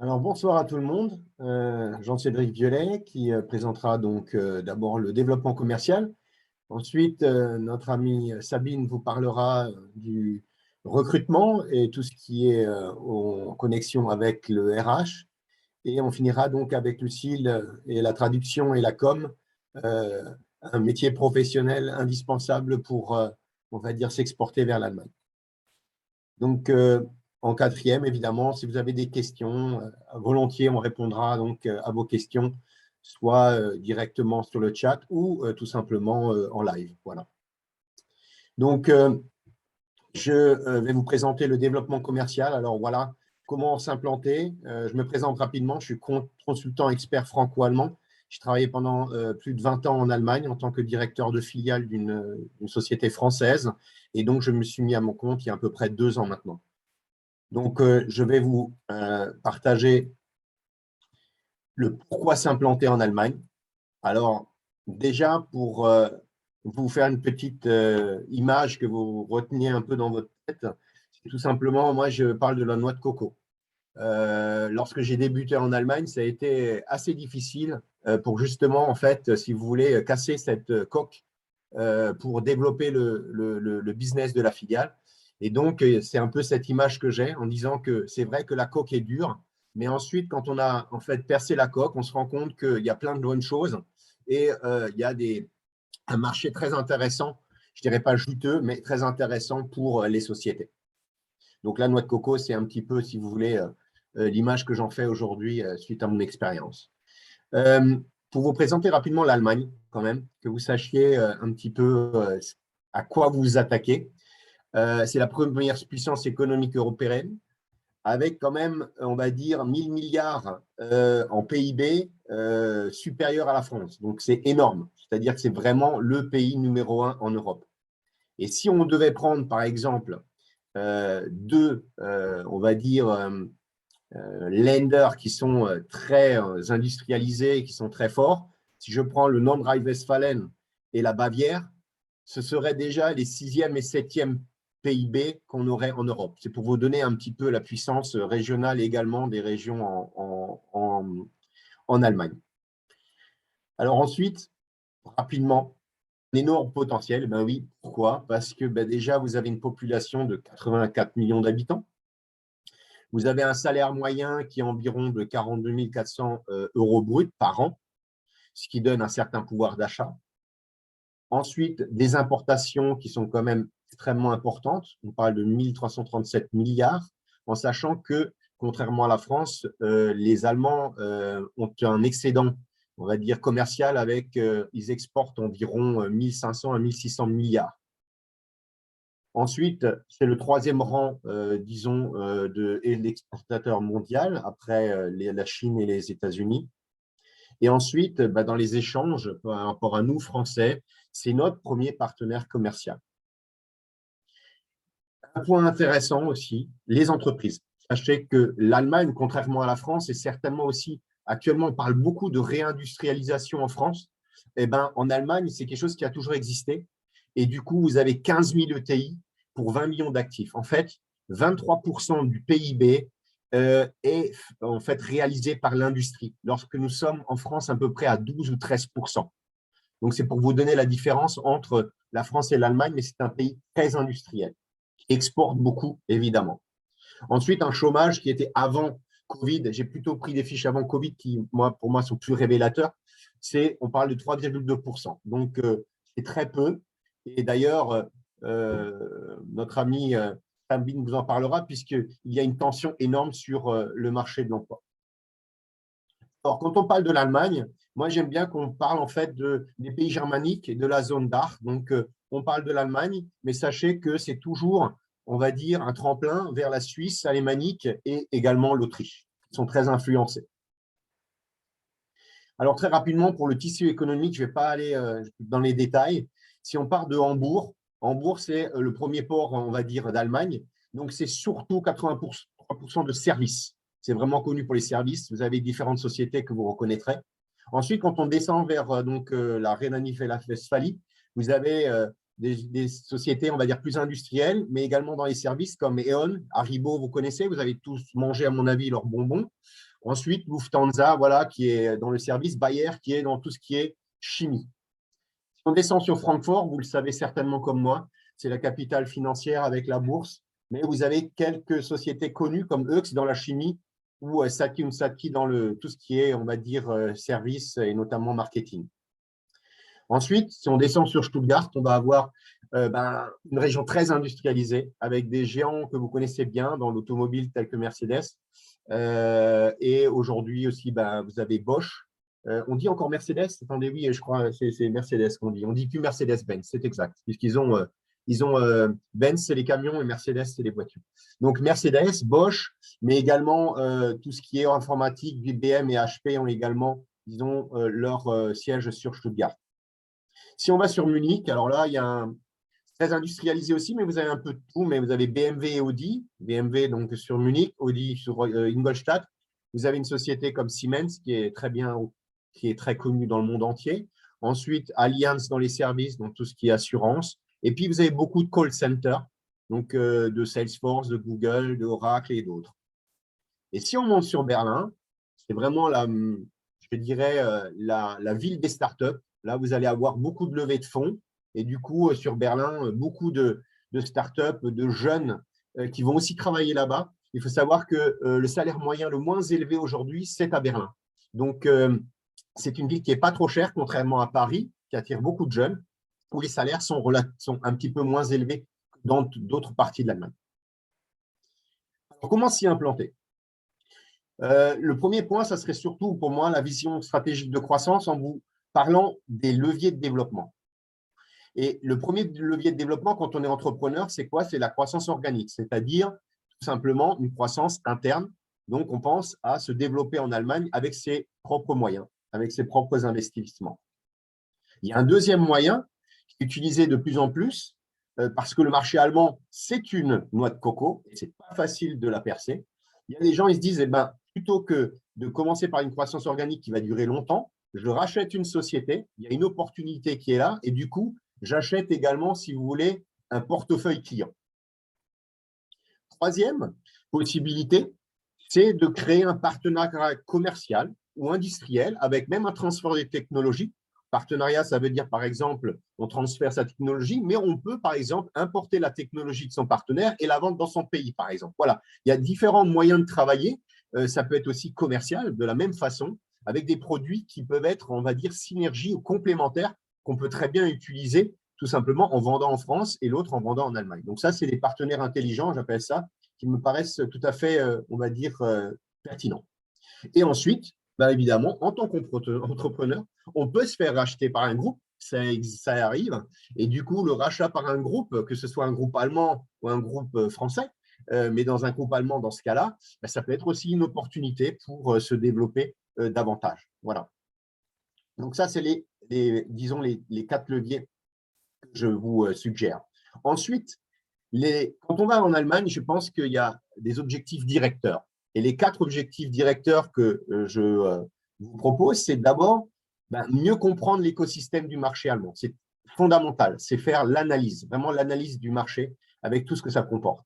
Alors, bonsoir à tout le monde. Jean-Cédric Violet qui présentera donc d'abord le développement commercial. Ensuite, notre amie Sabine vous parlera du recrutement et tout ce qui est en connexion avec le RH. Et on finira donc avec Lucille et la traduction et la com, euh, un métier professionnel indispensable pour, on va dire, s'exporter vers l'Allemagne. Donc, en quatrième, évidemment, si vous avez des questions, volontiers, on répondra donc à vos questions, soit directement sur le chat ou tout simplement en live. Voilà. Donc, je vais vous présenter le développement commercial. Alors, voilà comment s'implanter. Je me présente rapidement. Je suis consultant expert franco-allemand. J'ai travaillé pendant plus de 20 ans en Allemagne en tant que directeur de filiale d'une société française. Et donc, je me suis mis à mon compte il y a à peu près 2 ans maintenant. Donc, je vais vous partager le pourquoi s'implanter en Allemagne. Alors, déjà, pour vous faire une petite image que vous reteniez un peu dans votre tête, c'est tout simplement, moi, je parle de la noix de coco. Lorsque j'ai débuté en Allemagne, ça a été assez difficile pour justement, en fait, si vous voulez, casser cette coque pour développer le business de la filiale. Et donc, c'est un peu cette image que j'ai en disant que c'est vrai que la coque est dure, mais ensuite, quand on a en fait percé la coque, on se rend compte qu'il y a plein de bonnes choses et il y a un marché très intéressant, je dirais pas juteux, mais très intéressant pour les sociétés. Donc, la noix de coco, c'est un petit peu, si vous voulez, l'image que j'en fais aujourd'hui suite à mon expérience. Euh, pour vous présenter rapidement l'Allemagne, quand même, que vous sachiez un petit peu à quoi vous vous attaquez. C'est la première puissance économique européenne, avec quand même, on va dire, 1000 milliards en PIB supérieur à la France. Donc, c'est énorme. C'est-à-dire que c'est vraiment le pays numéro 1 en Europe. Et si on devait prendre, par exemple, deux, on va dire, lenders qui sont très industrialisés, qui sont très forts. Si je prends le Nordrhein-Westfalen et la Bavière, ce seraient déjà les 6e et 7e PIB qu'on aurait en Europe. C'est pour vous donner un petit peu la puissance régionale également des régions en Allemagne. Alors ensuite, rapidement, un énorme potentiel. Ben oui, pourquoi? Parce que déjà, vous avez une population de 84 millions d'habitants. Vous avez un salaire moyen qui est environ de 42 400 euros bruts par an, ce qui donne un certain pouvoir d'achat. Ensuite, des importations qui sont quand même extrêmement importantes. On parle de 1337 milliards, en sachant que, contrairement à la France, les Allemands ont un excédent, on va dire, commercial avec, ils exportent environ 1500 à 1600 milliards. Ensuite, c'est le 3e rang, disons, de l'exportateur mondial, après la Chine et les États-Unis. Et ensuite, dans les échanges, par rapport à nous, Français, c'est notre premier partenaire commercial. Un point intéressant aussi, les entreprises. Sachez que l'Allemagne, contrairement à la France, est certainement aussi, actuellement, on parle beaucoup de réindustrialisation en France. Eh ben, en Allemagne, c'est quelque chose qui a toujours existé. Et du coup, vous avez 15 000 ETI pour 20 millions d'actifs. En fait, 23% du PIB est en fait réalisé par l'industrie, lorsque nous sommes en France à peu près à 12 ou 13%. Donc, c'est pour vous donner la différence entre la France et l'Allemagne, mais c'est un pays très industriel, qui exporte beaucoup, évidemment. Ensuite, un chômage qui était avant Covid, j'ai plutôt pris des fiches avant Covid qui, pour moi, sont plus révélateurs, on parle de 3,2%. Donc, c'est très peu. Et d'ailleurs, notre ami Sabine vous en parlera, puisqu'il y a une tension énorme sur le marché de l'emploi. Alors, quand on parle de l'Allemagne, moi, j'aime bien qu'on parle en fait des pays germaniques et de la zone d'art. Donc, on parle de l'Allemagne, mais sachez que c'est toujours, on va dire, un tremplin vers la Suisse alémanique et également l'Autriche. Ils sont très influencés. Alors, très rapidement, pour le tissu économique, je ne vais pas aller dans les détails. Si on part de Hambourg, Hambourg, c'est le premier port, on va dire, d'Allemagne. Donc, c'est surtout 83% de services. C'est vraiment connu pour les services. Vous avez différentes sociétés que vous reconnaîtrez. Ensuite, quand on descend vers la Rhénanie-Westphalie, vous avez des sociétés, on va dire, plus industrielles, mais également dans les services comme E.ON, Haribo, vous connaissez, vous avez tous mangé, à mon avis, leurs bonbons. Ensuite, Lufthansa, voilà, qui est dans le service, Bayer, qui est dans tout ce qui est chimie. Si on descend sur Francfort, vous le savez certainement comme moi, c'est la capitale financière avec la bourse, mais vous avez quelques sociétés connues comme Eux dans la chimie ou Saki Unsaki dans tout ce qui est, on va dire, service et notamment marketing. Ensuite, si on descend sur Stuttgart, on va avoir une région très industrialisée avec des géants que vous connaissez bien dans l'automobile tels que Mercedes. Et aujourd'hui aussi, vous avez Bosch. On dit encore Mercedes? Attendez, oui, je crois c'est Mercedes qu'on dit. On dit plus Mercedes-Benz, c'est exact, puisqu'ils ont, Benz, c'est les camions et Mercedes, c'est les voitures. Donc, Mercedes, Bosch, mais également tout ce qui est informatique, IBM et HP ont également, disons, leur siège sur Stuttgart. Si on va sur Munich, alors là, il y a très industrialisé aussi, mais vous avez un peu de tout, mais vous avez BMW et Audi. BMW donc sur Munich, Audi sur Ingolstadt. Vous avez une société comme Siemens qui est très connue dans le monde entier. Ensuite, Allianz dans les services, donc tout ce qui est assurance. Et puis, vous avez beaucoup de call centers, donc de Salesforce, de Google, de Oracle et d'autres. Et si on monte sur Berlin, c'est vraiment, je dirais, la ville des startups. Là, vous allez avoir beaucoup de levées de fonds. Et du coup, sur Berlin, beaucoup de startups, de jeunes qui vont aussi travailler là-bas. Il faut savoir que le salaire moyen le moins élevé aujourd'hui, c'est à Berlin. Donc, c'est une ville qui n'est pas trop chère, contrairement à Paris, qui attire beaucoup de jeunes, où les salaires sont un petit peu moins élevés que dans d'autres parties de l'Allemagne. Alors, comment s'y implanter? Le premier point, ça serait surtout pour moi la vision stratégique de croissance en vous parlant des leviers de développement. Et le premier levier de développement quand on est entrepreneur, c'est quoi? C'est la croissance organique, c'est-à-dire tout simplement une croissance interne. Donc, on pense à se développer en Allemagne avec ses propres moyens, avec ses propres investissements. Il y a un deuxième moyen qui est utilisé de plus en plus parce que le marché allemand, c'est une noix de coco et ce n'est pas facile de la percer. Il y a des gens, ils se disent, plutôt que de commencer par une croissance organique qui va durer longtemps, je rachète une société, il y a une opportunité qui est là et du coup, j'achète également, si vous voulez, un portefeuille client. Troisième possibilité, c'est de créer un partenariat commercial ou industriel avec même un transfert des technologies. Partenariat, ça veut dire, par exemple, on transfère sa technologie, mais on peut, par exemple, importer la technologie de son partenaire et la vendre dans son pays, par exemple. Voilà, il y a différents moyens de travailler. Ça peut être aussi commercial, de la même façon, avec des produits qui peuvent être, on va dire, synergie ou complémentaires qu'on peut très bien utiliser tout simplement en vendant en France et l'autre en vendant en Allemagne. Donc ça, c'est des partenaires intelligents, j'appelle ça, qui me paraissent tout à fait, on va dire, pertinents. Et ensuite, évidemment, en tant qu'entrepreneur, on peut se faire racheter par un groupe, ça arrive, et du coup, le rachat par un groupe, que ce soit un groupe allemand ou un groupe français, mais dans un groupe allemand, dans ce cas-là, ça peut être aussi une opportunité pour se développer davantage. Voilà. Donc ça, c'est disons, les 4 leviers que je vous suggère. Ensuite, quand on va en Allemagne, je pense qu'il y a des objectifs directeurs. Et les 4 objectifs directeurs que je vous propose, c'est d'abord mieux comprendre l'écosystème du marché allemand. C'est fondamental, c'est faire l'analyse, vraiment l'analyse du marché avec tout ce que ça comporte.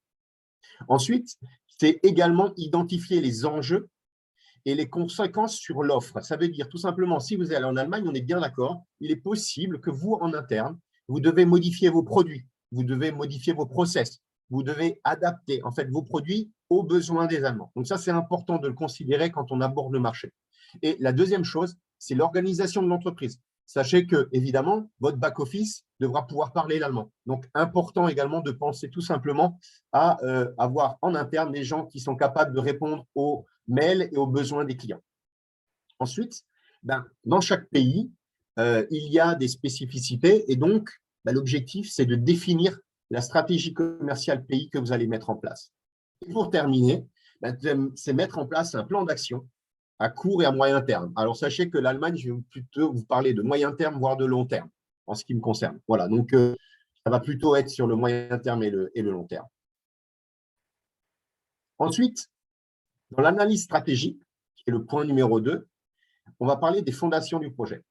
Ensuite, c'est également identifier les enjeux et les conséquences sur l'offre. Ça veut dire tout simplement, si vous allez en Allemagne, on est bien d'accord, il est possible que vous, en interne, vous devez modifier vos produits, vous devez modifier vos process, vous devez adapter en fait vos produits aux besoins des Allemands. Donc ça, c'est important de le considérer quand on aborde le marché. Et la deuxième chose, c'est l'organisation de l'entreprise. Sachez que, évidemment, votre back-office devra pouvoir parler l'allemand. Donc, important également de penser tout simplement à avoir en interne des gens qui sont capables de répondre aux mails et aux besoins des clients. Ensuite, dans chaque pays, il y a des spécificités et donc, l'objectif, c'est de définir la stratégie commerciale pays que vous allez mettre en place. Et pour terminer, c'est mettre en place un plan d'action à court et à moyen terme. Alors, sachez que l'Allemagne, je vais plutôt vous parler de moyen terme, voire de long terme, en ce qui me concerne. Voilà, donc ça va plutôt être sur le moyen terme et le long terme. Ensuite, dans l'analyse stratégique, qui est le point numéro 2, on va parler des fondations du projet.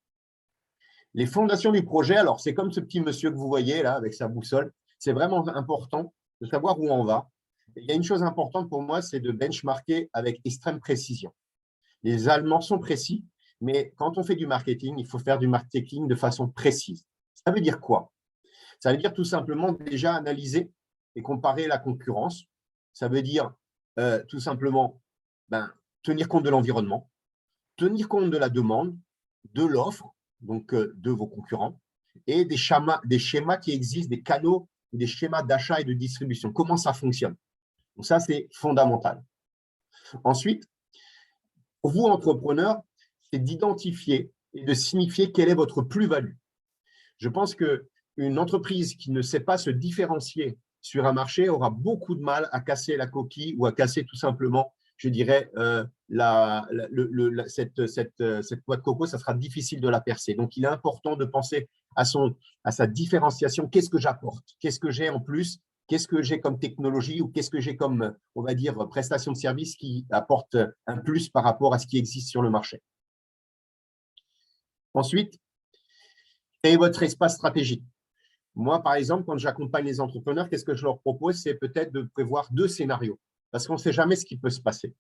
Les fondations du projet, alors c'est comme ce petit monsieur que vous voyez là avec sa boussole. C'est vraiment important de savoir où on va. Et il y a une chose importante pour moi, c'est de benchmarker avec extrême précision. Les Allemands sont précis, mais quand on fait du marketing, il faut faire du marketing de façon précise. Ça veut dire quoi? Ça veut dire tout simplement déjà analyser et comparer la concurrence. Ça veut dire tout simplement tenir compte de l'environnement, tenir compte de la demande, de l'offre, donc de vos concurrents, et des schémas qui existent, des canaux, des schémas d'achat et de distribution. Comment ça fonctionne? Donc ça, c'est fondamental. Ensuite, pour vous, entrepreneurs, c'est d'identifier et de signifier quelle est votre plus-value. Je pense qu'une entreprise qui ne sait pas se différencier sur un marché aura beaucoup de mal à casser la coquille ou à casser tout simplement, je dirais, cette noix de coco, ça sera difficile de la percer. Donc, il est important de penser à sa différenciation. Qu'est-ce que j'apporte? Qu'est-ce que j'ai en plus? Qu'est-ce que j'ai comme technologie ou qu'est-ce que j'ai comme, on va dire, prestation de service qui apporte un plus par rapport à ce qui existe sur le marché? Ensuite, créez votre espace stratégique. Moi, par exemple, quand j'accompagne les entrepreneurs, qu'est-ce que je leur propose? C'est peut-être de prévoir 2 scénarios parce qu'on ne sait jamais ce qui peut se passer.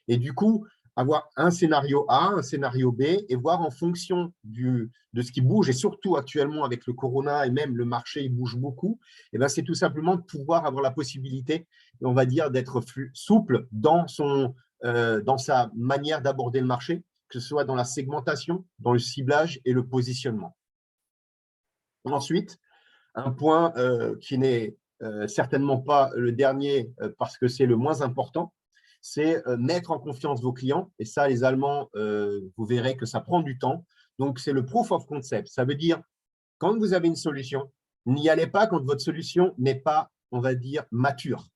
Et du coup, avoir un scénario A, un scénario B et voir en fonction de ce qui bouge et surtout actuellement avec le corona et même le marché, il bouge beaucoup, et ben, c'est tout simplement de pouvoir avoir la possibilité, on va dire, d'être souple dans sa manière d'aborder le marché, que ce soit dans la segmentation, dans le ciblage et le positionnement. Ensuite, un point qui n'est certainement pas le dernier parce que c'est le moins important, c'est mettre en confiance vos clients. Et ça, les Allemands, vous verrez que ça prend du temps. Donc, c'est le proof of concept. Ça veut dire, quand vous avez une solution, n'y allez pas quand votre solution n'est pas, on va dire, mature.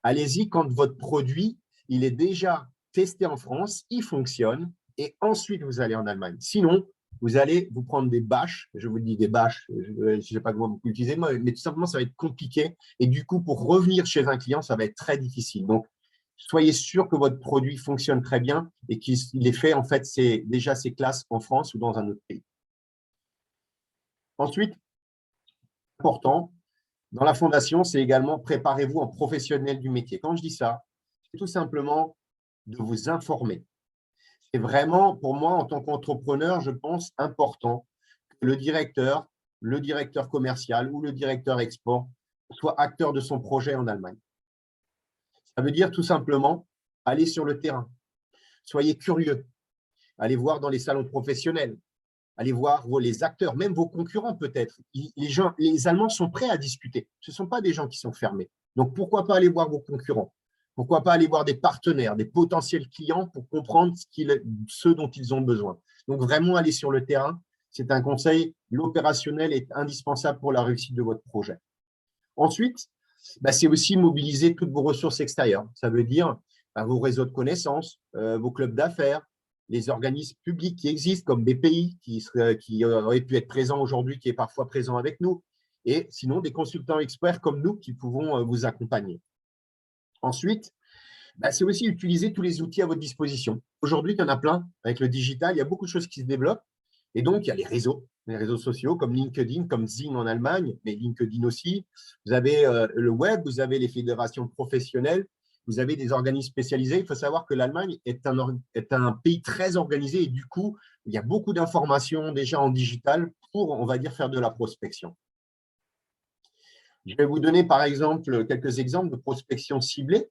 Allez-y quand votre produit, il est déjà testé en France, il fonctionne, et ensuite, vous allez en Allemagne. Sinon, vous allez vous prendre des bâches, je vous dis des bâches, je ne sais pas comment vous utilisez, mais tout simplement, ça va être compliqué. Et du coup, pour revenir chez un client, ça va être très difficile. Donc, soyez sûr que votre produit fonctionne très bien et qu'il est fait, en fait, c'est déjà ses classes en France ou dans un autre pays. Ensuite, important, dans la fondation, c'est également préparez-vous en professionnel du métier. Quand je dis ça, c'est tout simplement de vous informer. C'est vraiment, pour moi, en tant qu'entrepreneur, je pense important que le directeur commercial ou le directeur export soit acteur de son projet en Allemagne. Ça veut dire tout simplement aller sur le terrain. Soyez curieux. Allez voir dans les salons professionnels. Allez voir les acteurs, même vos concurrents peut-être. Les Allemands sont prêts à discuter. Ce ne sont pas des gens qui sont fermés. Donc, pourquoi pas aller voir vos concurrents? Pourquoi pas aller voir des partenaires, des potentiels clients pour comprendre ce dont ils ont besoin? Donc, vraiment aller sur le terrain, c'est un conseil. L'opérationnel est indispensable pour la réussite de votre projet. Ensuite, c'est aussi mobiliser toutes vos ressources extérieures. Ça veut dire vos réseaux de connaissances, vos clubs d'affaires, les organismes publics qui existent comme BPI, qui aurait pu être présent aujourd'hui, qui est parfois présent avec nous, et sinon des consultants experts comme nous qui pouvons vous accompagner. Ensuite, c'est aussi utiliser tous les outils à votre disposition. Aujourd'hui, il y en a plein. Avec le digital, il y a beaucoup de choses qui se développent. Et donc, il y a les réseaux sociaux comme LinkedIn, comme Xing en Allemagne, mais LinkedIn aussi. Vous avez le web, vous avez les fédérations professionnelles, vous avez des organismes spécialisés. Il faut savoir que l'Allemagne est un pays très organisé et du coup, il y a beaucoup d'informations déjà en digital pour, on va dire, faire de la prospection. Je vais vous donner, par exemple, quelques exemples de prospection ciblée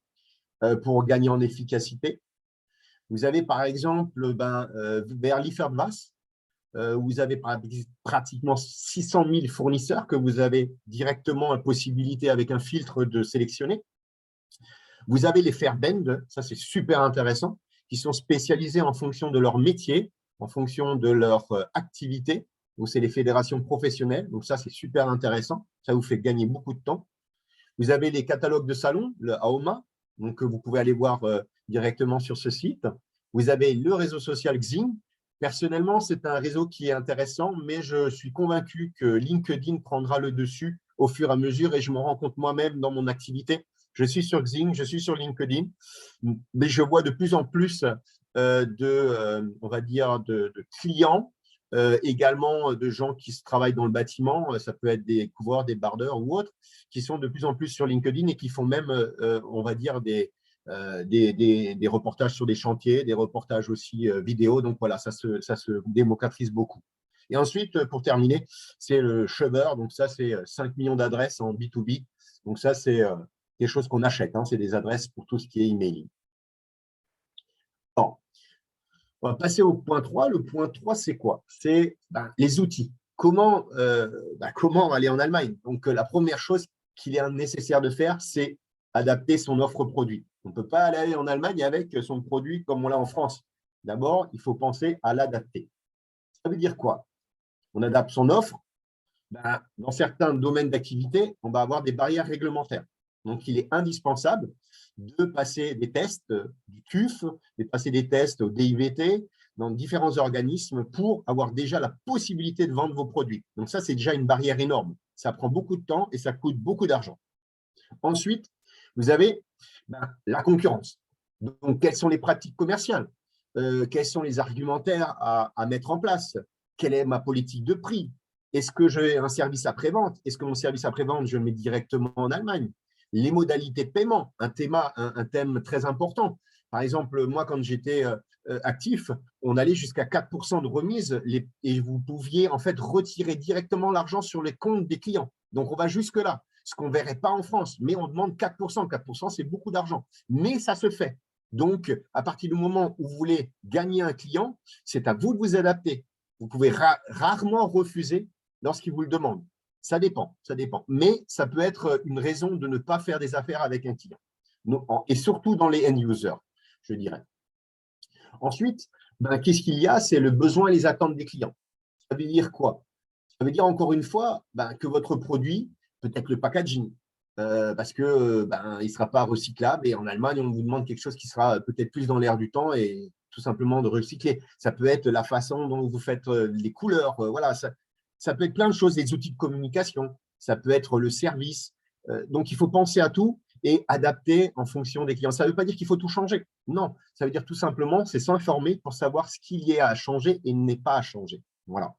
pour gagner en efficacité. Vous avez, par exemple, vers Liefertwas, vous avez pratiquement 600 000 fournisseurs que vous avez directement la possibilité avec un filtre de sélectionner. Vous avez les Verbände, ça c'est super intéressant, qui sont spécialisés en fonction de leur métier, en fonction de leur activité. Donc, c'est les fédérations professionnelles. Donc, ça, c'est super intéressant. Ça vous fait gagner beaucoup de temps. Vous avez les catalogues de salons, le AOMA, donc vous pouvez aller voir directement sur ce site. Vous avez le réseau social Xing. Personnellement, c'est un réseau qui est intéressant, mais je suis convaincu que LinkedIn prendra le dessus au fur et à mesure et je m'en rends compte moi-même dans mon activité. Je suis sur Xing, je suis sur LinkedIn, mais je vois de plus en plus on va dire, de clients également de gens qui travaillent dans le bâtiment, ça peut être des couvreurs, des bardeurs ou autres, qui sont de plus en plus sur LinkedIn et qui font même, on va dire, des reportages sur des chantiers, des reportages aussi vidéo. Donc voilà, ça se démocratise beaucoup. Et ensuite, pour terminer, c'est le Shubber. Donc ça, c'est 5 millions d'adresses en B2B. Donc ça, c'est des choses qu'on achète. Hein. C'est des adresses pour tout ce qui est emailing. Bon, on va passer au point 3. Le point 3, c'est quoi? C'est les outils. Comment aller en Allemagne? Donc, la première chose qu'il est nécessaire de faire, c'est adapter son offre produit. On ne peut pas aller en Allemagne avec son produit comme on l'a en France. D'abord, il faut penser à l'adapter. Ça veut dire quoi? On adapte son offre. Dans certains domaines d'activité, on va avoir des barrières réglementaires. Donc, il est indispensable de passer des tests du TÜV, de passer des tests au DIVT, dans différents organismes pour avoir déjà la possibilité de vendre vos produits. Donc, ça, c'est déjà une barrière énorme. Ça prend beaucoup de temps et ça coûte beaucoup d'argent. Ensuite, vous avez la concurrence. Donc, quelles sont les pratiques commerciales? Quels sont les argumentaires à mettre en place? Quelle est ma politique de prix? Est-ce que j'ai un service après-vente? Est-ce que mon service après-vente, je le mets directement en Allemagne? Les modalités de paiement, un thème très important. Par exemple, moi, quand j'étais actif, on allait jusqu'à 4% de remise et vous pouviez en fait retirer directement l'argent sur les comptes des clients. Donc, on va jusque-là, ce qu'on ne verrait pas en France, mais on demande 4%. 4%, c'est beaucoup d'argent, mais ça se fait. Donc, à partir du moment où vous voulez gagner un client, c'est à vous de vous adapter. Vous pouvez rarement refuser lorsqu'il vous le demande. Ça dépend. Mais ça peut être une raison de ne pas faire des affaires avec un client. Et surtout dans les end-users, je dirais. Ensuite, qu'est-ce qu'il y a? C'est le besoin et les attentes des clients. Ça veut dire quoi? Ça veut dire encore une fois que votre produit, peut-être le packaging, parce que il ne sera pas recyclable. Et en Allemagne, on vous demande quelque chose qui sera peut-être plus dans l'air du temps et tout simplement de recycler. Ça peut être la façon dont vous faites les couleurs. Voilà, ça peut être plein de choses, des outils de communication. Ça peut être le service. Donc, il faut penser à tout et adapter en fonction des clients. Ça ne veut pas dire qu'il faut tout changer. Non, ça veut dire tout simplement, c'est s'informer pour savoir ce qu'il y a à changer et n'est pas à changer. Voilà.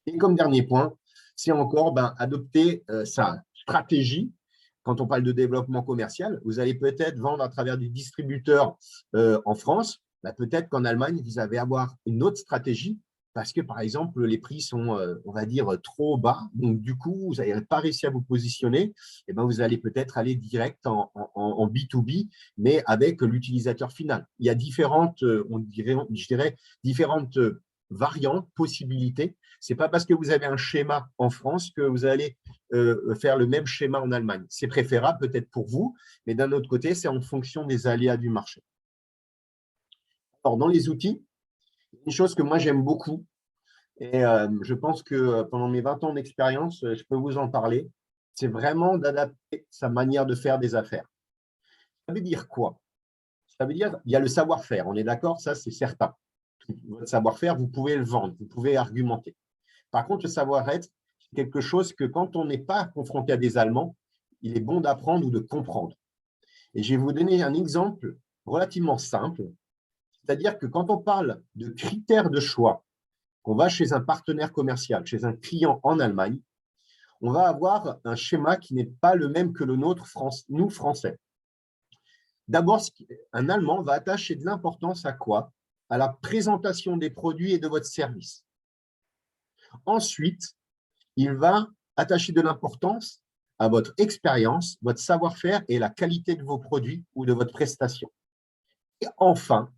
Et comme dernier point, c'est encore adopter sa stratégie. Quand on parle de développement commercial, vous allez peut-être vendre à travers des distributeurs en France. Peut-être qu'en Allemagne, vous allez avoir une autre stratégie parce que, par exemple, les prix sont, on va dire, trop bas. Donc, du coup, vous n'avez pas réussi à vous positionner. Et vous allez peut-être aller direct en B2B, mais avec l'utilisateur final. Il y a différentes, je dirais, différentes variantes, possibilités. Ce n'est pas parce que vous avez un schéma en France que vous allez faire le même schéma en Allemagne. C'est préférable peut-être pour vous, mais d'un autre côté, c'est en fonction des aléas du marché. Alors, dans les outils, une chose que moi j'aime beaucoup, et je pense que pendant mes 20 ans d'expérience, je peux vous en parler, c'est vraiment d'adapter sa manière de faire des affaires. Ça veut dire quoi? Ça veut dire il y a le savoir-faire, on est d'accord, ça c'est certain. Votre savoir-faire, vous pouvez le vendre, vous pouvez argumenter. Par contre, le savoir-être, c'est quelque chose que quand on n'est pas confronté à des Allemands, il est bon d'apprendre ou de comprendre. Et je vais vous donner un exemple relativement simple, c'est-à-dire que quand on parle de critères de choix, qu'on va chez un partenaire commercial, chez un client en Allemagne, on va avoir un schéma qui n'est pas le même que le nôtre, nous, Français. D'abord, un Allemand va attacher de l'importance à quoi? À la présentation des produits et de votre service. Ensuite, il va attacher de l'importance à votre expérience, votre savoir-faire et la qualité de vos produits ou de votre prestation. Et enfin,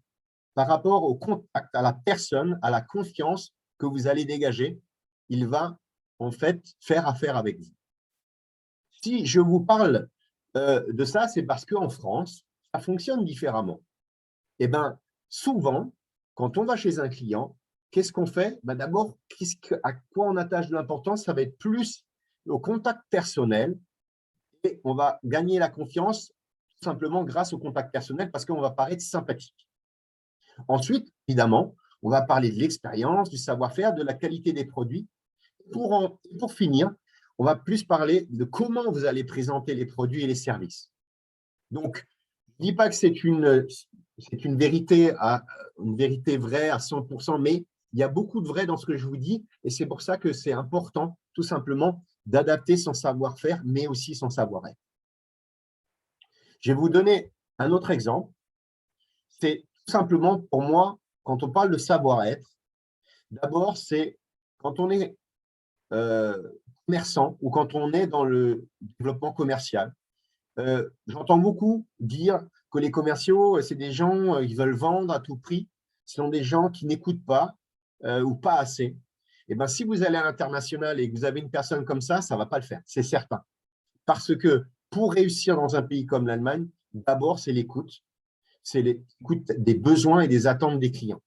par rapport au contact, à la personne, à la confiance que vous allez dégager, il va en fait faire affaire avec vous. Si je vous parle de ça, c'est parce qu'en France, ça fonctionne différemment. Eh bien, souvent, quand on va chez un client, qu'est-ce qu'on fait? D'abord, à quoi on attache de l'importance? Ça va être plus au contact personnel et on va gagner la confiance tout simplement grâce au contact personnel parce qu'on va paraître sympathique. Ensuite, évidemment, on va parler de l'expérience, du savoir-faire, de la qualité des produits. Pour finir, on va plus parler de comment vous allez présenter les produits et les services. Donc, je ne dis pas que c'est une vérité vraie à 100%, mais il y a beaucoup de vrai dans ce que je vous dis et c'est pour ça que c'est important, tout simplement, d'adapter son savoir-faire, mais aussi son savoir-être. Je vais vous donner un autre exemple. C'est tout simplement, pour moi, quand on parle de savoir-être, d'abord, c'est quand on est commerçant ou quand on est dans le développement commercial. J'entends beaucoup dire que les commerciaux, c'est des gens, ils veulent vendre à tout prix. Ce sont des gens qui n'écoutent pas ou pas assez. Et ben, si vous allez à l'international et que vous avez une personne comme ça ne va pas le faire, c'est certain. Parce que pour réussir dans un pays comme l'Allemagne, d'abord, c'est l'écoute. C'est l'écoute des besoins et des attentes des clients.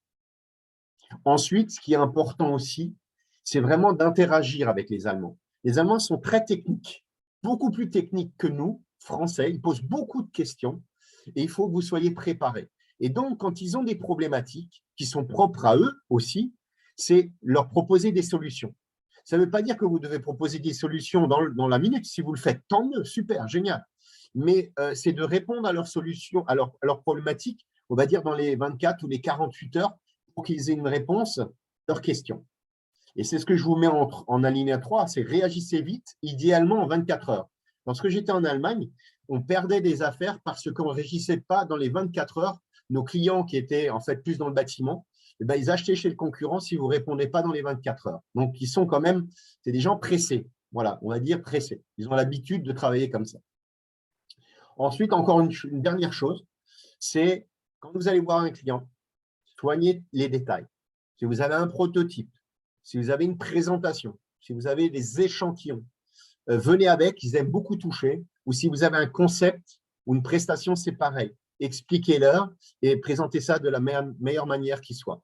Ensuite, ce qui est important aussi, c'est vraiment d'interagir avec les Allemands. Les Allemands sont très techniques, beaucoup plus techniques que nous, Français. Ils posent beaucoup de questions et il faut que vous soyez préparés. Et donc, quand ils ont des problématiques qui sont propres à eux aussi, c'est leur proposer des solutions. Ça ne veut pas dire que vous devez proposer des solutions dans la minute. Si vous le faites, tant mieux, super, génial. Mais c'est de répondre à leurs solutions, à leurs problématiques, on va dire dans les 24 ou les 48 heures, pour qu'ils aient une réponse à leurs questions. Et c'est ce que je vous mets en alinéa 3, c'est réagissez vite, idéalement en 24 heures. Lorsque j'étais en Allemagne, on perdait des affaires parce qu'on ne réagissait pas dans les 24 heures. Nos clients qui étaient en fait plus dans le bâtiment, eh ben, ils achetaient chez le concurrent si vous ne répondez pas dans les 24 heures. Donc, ils sont quand même, c'est des gens pressés. Voilà, on va dire pressés. Ils ont l'habitude de travailler comme ça. Ensuite, encore une dernière chose, c'est quand vous allez voir un client, soignez les détails. Si vous avez un prototype, si vous avez une présentation, si vous avez des échantillons, venez avec, ils aiment beaucoup toucher. Ou si vous avez un concept ou une prestation, c'est pareil. Expliquez-leur et présentez ça de la meilleure manière qui soit.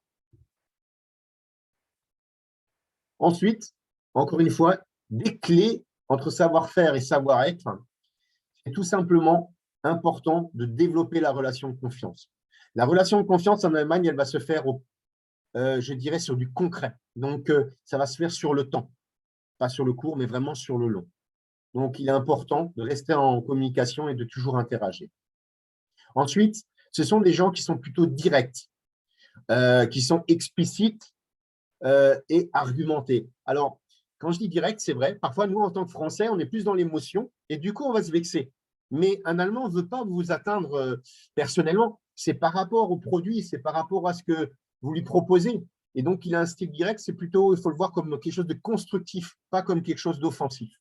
Ensuite, encore une fois, des clés entre savoir-faire et savoir-être, c'est tout simplement important de développer la relation de confiance. La relation de confiance en Allemagne, elle va se faire, je dirais, sur du concret. Donc, ça va se faire sur le temps, pas sur le court, mais vraiment sur le long. Donc, il est important de rester en communication et de toujours interagir. Ensuite, ce sont des gens qui sont plutôt directs, qui sont explicites et argumentés. Alors, quand je dis direct, c'est vrai. Parfois, nous, en tant que Français, on est plus dans l'émotion et du coup, on va se vexer. Mais un Allemand ne veut pas vous atteindre personnellement. C'est par rapport au produit, c'est par rapport à ce que vous lui proposez. Et donc, il a un style direct, c'est plutôt, il faut le voir comme quelque chose de constructif, pas comme quelque chose d'offensif.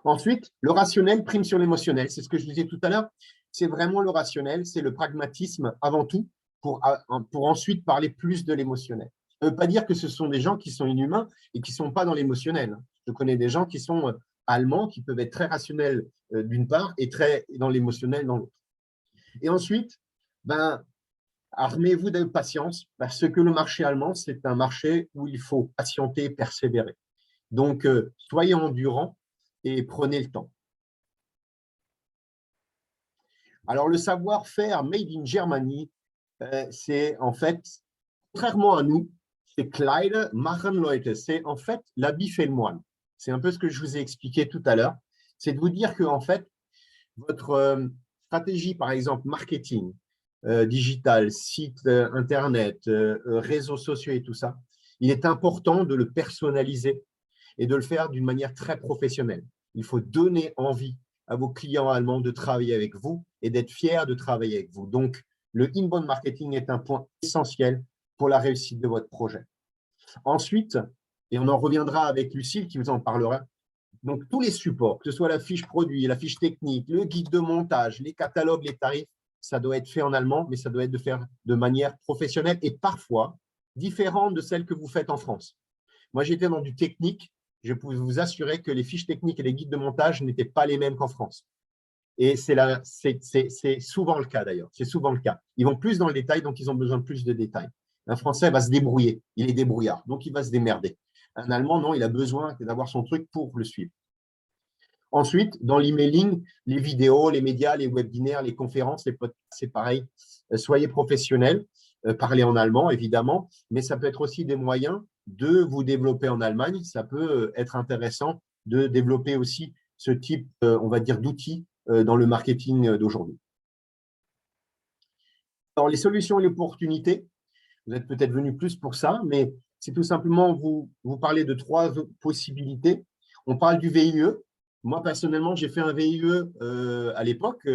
Ensuite, le rationnel prime sur l'émotionnel. C'est ce que je disais tout à l'heure. C'est vraiment le rationnel, c'est le pragmatisme avant tout pour ensuite parler plus de l'émotionnel. Ça ne veut pas dire que ce sont des gens qui sont inhumains et qui ne sont pas dans l'émotionnel. Je connais des gens qui sont allemands, qui peuvent être très rationnels d'une part et très dans l'émotionnel dans l'autre. Et ensuite, armez-vous de patience parce que le marché allemand, c'est un marché où il faut patienter et persévérer. Donc, soyez endurants et prenez le temps. Alors, le savoir-faire made in Germany, c'est en fait, contrairement à nous, c'est Kleider machen Leute. C'est en fait l'habit fait le moine. C'est un peu ce que je vous ai expliqué tout à l'heure. C'est de vous dire que en fait, votre stratégie, par exemple, marketing, digital, site internet, réseaux sociaux et tout ça, il est important de le personnaliser et de le faire d'une manière très professionnelle. Il faut donner envie à vos clients allemands de travailler avec vous et d'être fiers de travailler avec vous. Donc, le inbound marketing est un point essentiel pour la réussite de votre projet. Ensuite, et on en reviendra avec Lucille qui vous en parlera, donc tous les supports, que ce soit la fiche produit, la fiche technique, le guide de montage, les catalogues, les tarifs, ça doit être fait en allemand, mais ça doit être de faire de manière professionnelle et parfois différente de celle que vous faites en France. Moi, j'étais dans du technique. Je peux vous assurer que les fiches techniques et les guides de montage n'étaient pas les mêmes qu'en France. Et c'est souvent le cas d'ailleurs. C'est souvent le cas. Ils vont plus dans le détail, donc ils ont besoin de plus de détails. Un Français va se débrouiller. Il est débrouillard, donc il va se démerder. Un Allemand, non, il a besoin d'avoir son truc pour le suivre. Ensuite, dans l'emailing, les vidéos, les médias, les webinaires, les conférences, les podcasts, c'est pareil. Soyez professionnels, parlez en allemand, évidemment, mais ça peut être aussi des moyens de vous développer en Allemagne. Ça peut être intéressant de développer aussi ce type, on va dire, d'outils dans le marketing d'aujourd'hui. Alors, les solutions et les opportunités, Vous êtes peut-être venu plus pour ça, mais c'est tout simplement vous parler de 3 possibilités. On parle du VIE. Moi, personnellement, j'ai fait un VIE à l'époque.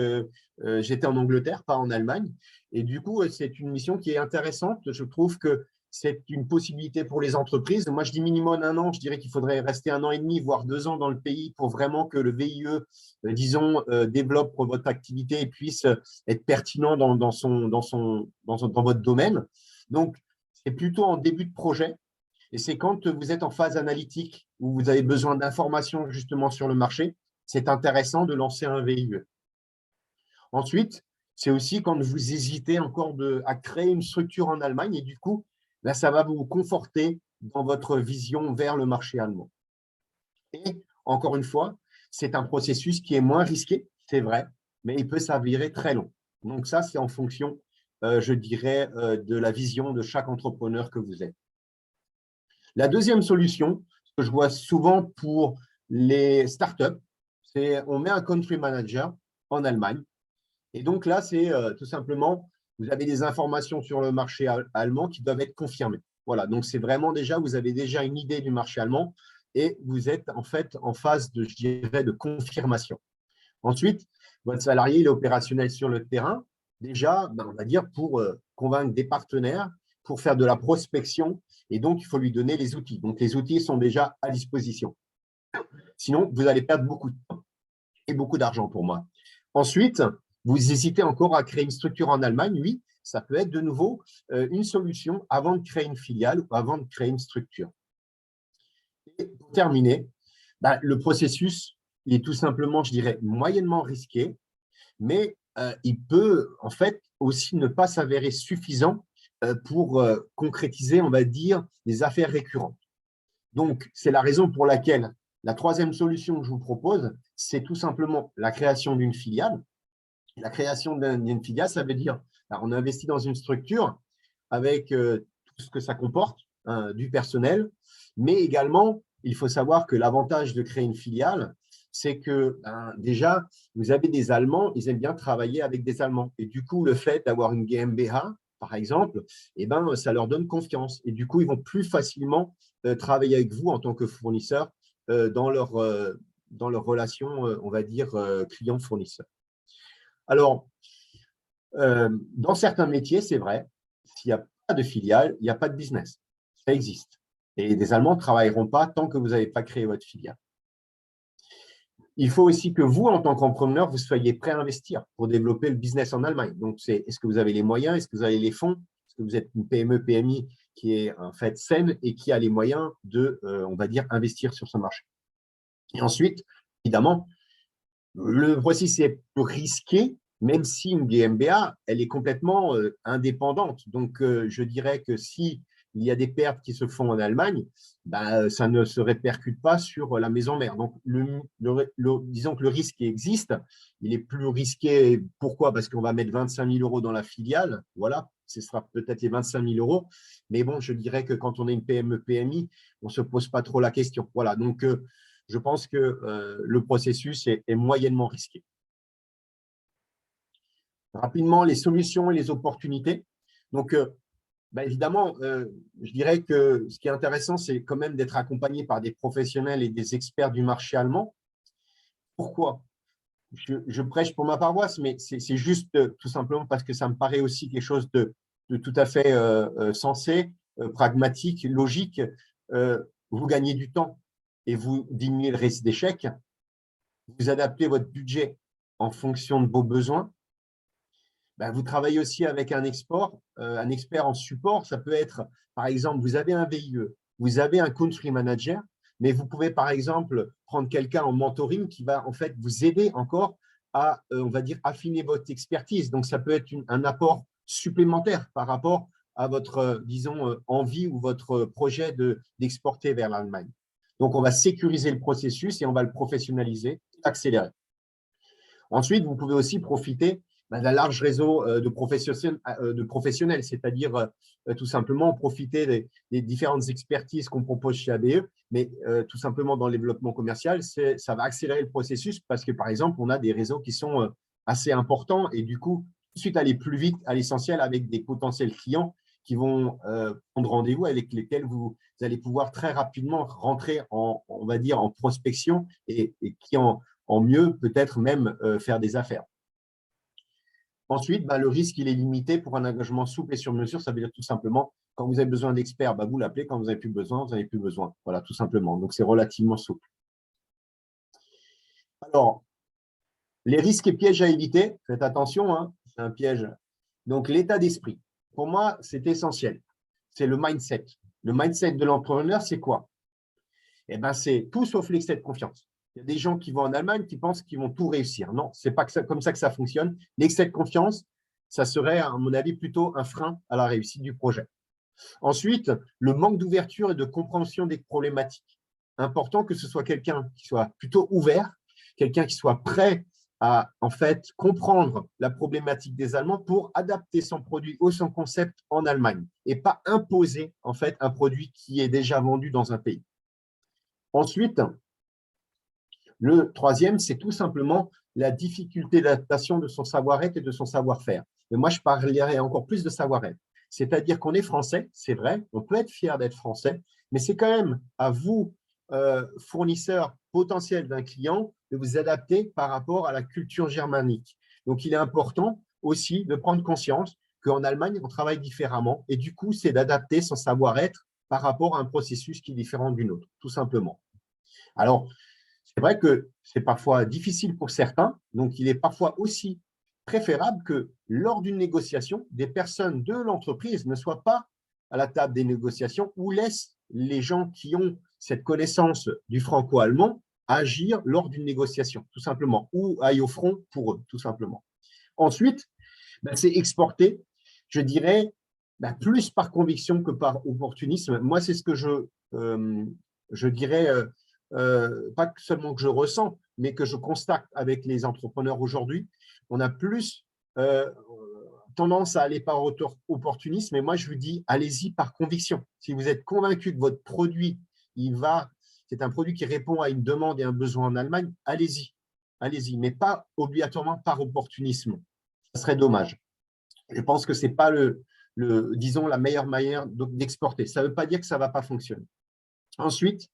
J'étais en Angleterre, pas en Allemagne. Et du coup, c'est une mission qui est intéressante. Je trouve que c'est une possibilité pour les entreprises. Moi, je dis minimum 1 an. Je dirais qu'il faudrait rester 1 an et demi, voire 2 ans dans le pays pour vraiment que le VIE, disons, développe votre activité et puisse être pertinent dans votre domaine. Donc, c'est plutôt en début de projet et c'est quand vous êtes en phase analytique où vous avez besoin d'informations justement sur le marché, c'est intéressant de lancer un VIE. Ensuite, c'est aussi quand vous hésitez encore à créer une structure en Allemagne et du coup, là, ça va vous conforter dans votre vision vers le marché allemand. Et encore une fois, c'est un processus qui est moins risqué, c'est vrai, mais il peut s'avérer très long. Donc ça, c'est en fonction, je dirais, de la vision de chaque entrepreneur que vous êtes. La deuxième solution, que je vois souvent pour les startups, c'est on met un country manager en Allemagne. Et donc là, c'est tout simplement, vous avez des informations sur le marché allemand qui doivent être confirmées. Voilà, donc c'est vraiment déjà, vous avez déjà une idée du marché allemand et vous êtes en fait en phase de, je dirais, de confirmation. Ensuite, votre salarié il est opérationnel sur le terrain, déjà, on va dire, pour convaincre des partenaires, pour faire de la prospection, et donc il faut lui donner les outils. Donc les outils sont déjà à disposition. Sinon, vous allez perdre beaucoup de temps et beaucoup d'argent pour moi. Ensuite, vous hésitez encore à créer une structure en Allemagne, oui, ça peut être de nouveau une solution avant de créer une filiale ou avant de créer une structure. Et pour terminer, le processus il est tout simplement, je dirais, moyennement risqué, mais il peut en fait aussi ne pas s'avérer suffisant pour concrétiser, on va dire, des affaires récurrentes. Donc, c'est la raison pour laquelle la troisième solution que je vous propose, c'est tout simplement la création d'une filiale. La création d'une filiale, ça veut dire, on investit dans une structure avec tout ce que ça comporte, du personnel, mais également, il faut savoir que l'avantage de créer une filiale, c'est que déjà, vous avez des Allemands, ils aiment bien travailler avec des Allemands. Et du coup, le fait d'avoir une GmbH, par exemple, ça leur donne confiance. Et du coup, ils vont plus facilement travailler avec vous en tant que fournisseur dans leur relation, on va dire, client-fournisseur. Alors, dans certains métiers, c'est vrai, s'il n'y a pas de filiale, il n'y a pas de business. Ça existe. Et des Allemands ne travailleront pas tant que vous n'avez pas créé votre filiale. Il faut aussi que vous, en tant qu'entrepreneur, vous soyez prêt à investir pour développer le business en Allemagne. Donc, est-ce que vous avez les moyens? Est-ce que vous avez les fonds? Est-ce que vous êtes une PME, PMI qui est en fait saine et qui a les moyens de, on va dire, investir sur ce marché? Et ensuite, évidemment, le processus est plus risqué, même si une GmbH, elle est complètement indépendante. Donc, je dirais que si il y a des pertes qui se font en Allemagne, ça ne se répercute pas sur la maison mère. Donc, disons que le risque existe, il est plus risqué. Pourquoi? Parce qu'on va mettre 25 000 € dans la filiale. Voilà, ce sera peut-être les 25 000 €. Mais bon, je dirais que quand on est une PME, PMI, on ne se pose pas trop la question. Voilà, donc je pense que le processus est moyennement risqué. Rapidement, les solutions et les opportunités. Donc, évidemment, je dirais que ce qui est intéressant, c'est quand même d'être accompagné par des professionnels et des experts du marché allemand. Pourquoi? Je prêche pour ma paroisse, mais c'est juste tout simplement parce que ça me paraît aussi quelque chose de tout à fait sensé, pragmatique, logique. Vous gagnez du temps et vous diminuez le risque d'échec. Vous adaptez votre budget en fonction de vos besoins. Vous travaillez aussi avec un expert en support. Ça peut être, par exemple, vous avez un VIE, vous avez un country manager, mais vous pouvez, par exemple, prendre quelqu'un en mentoring qui va en fait vous aider encore à, on va dire, affiner votre expertise. Donc, ça peut être un apport supplémentaire par rapport à votre, disons, envie ou votre projet d'exporter vers l'Allemagne. Donc, on va sécuriser le processus et on va le professionnaliser, accélérer. Ensuite, vous pouvez aussi profiter d'un large réseau de professionnels, c'est-à-dire tout simplement profiter des différentes expertises qu'on propose chez ABE, mais tout simplement dans le développement commercial, ça va accélérer le processus parce que, par exemple, on a des réseaux qui sont assez importants et du coup, tout de suite aller plus vite à l'essentiel avec des potentiels clients qui vont prendre rendez-vous, avec lesquels vous allez pouvoir très rapidement rentrer on va dire, en prospection et qui en mieux peut-être même faire des affaires. Ensuite, le risque, il est limité pour un engagement souple et sur mesure. Ça veut dire tout simplement, quand vous avez besoin d'experts, vous l'appelez. Quand vous n'avez plus besoin, vous n'avez plus besoin. Voilà, tout simplement. Donc, c'est relativement souple. Alors, les risques et pièges à éviter, faites attention, hein, c'est un piège. Donc, l'état d'esprit. Pour moi, c'est essentiel. C'est le mindset. Le mindset de l'entrepreneur, c'est quoi? Eh bien, c'est tout sauf l'excès de confiance. Il y a des gens qui vont en Allemagne qui pensent qu'ils vont tout réussir. Non, ce n'est pas comme ça que ça fonctionne. L'excès de confiance, ça serait, à mon avis, plutôt un frein à la réussite du projet. Ensuite, le manque d'ouverture et de compréhension des problématiques. Important que ce soit quelqu'un qui soit plutôt ouvert, quelqu'un qui soit prêt à en fait comprendre la problématique des Allemands pour adapter son produit ou son concept en Allemagne et pas imposer en fait un produit qui est déjà vendu dans un pays. Ensuite, le troisième, c'est tout simplement la difficulté d'adaptation de son savoir-être et de son savoir-faire. Mais moi, je parlerai encore plus de savoir-être. C'est-à-dire qu'on est français, c'est vrai, on peut être fier d'être français, mais c'est quand même à vous, fournisseurs potentiels d'un client, de vous adapter par rapport à la culture germanique. Donc, il est important aussi de prendre conscience qu'en Allemagne, on travaille différemment et du coup, c'est d'adapter son savoir-être par rapport à un processus qui est différent d'une autre, tout simplement. Alors, c'est vrai que c'est parfois difficile pour certains, donc il est parfois aussi préférable que lors d'une négociation, des personnes de l'entreprise ne soient pas à la table des négociations ou laissent les gens qui ont cette connaissance du franco-allemand agir lors d'une négociation, tout simplement, ou aillent au front pour eux, tout simplement. Ensuite, c'est exporter, je dirais, plus par conviction que par opportunisme. Moi, c'est ce que je dirais, pas seulement que je ressens, mais que je constate avec les entrepreneurs aujourd'hui. On a plus tendance à aller par opportunisme, mais moi, je vous dis, allez-y par conviction. Si vous êtes convaincu que votre produit, c'est un produit qui répond à une demande et un besoin en Allemagne, allez-y, mais pas obligatoirement par opportunisme. Ce serait dommage. Je pense que ce n'est pas disons, la meilleure manière d'exporter. Ça ne veut pas dire que ça ne va pas fonctionner. Ensuite,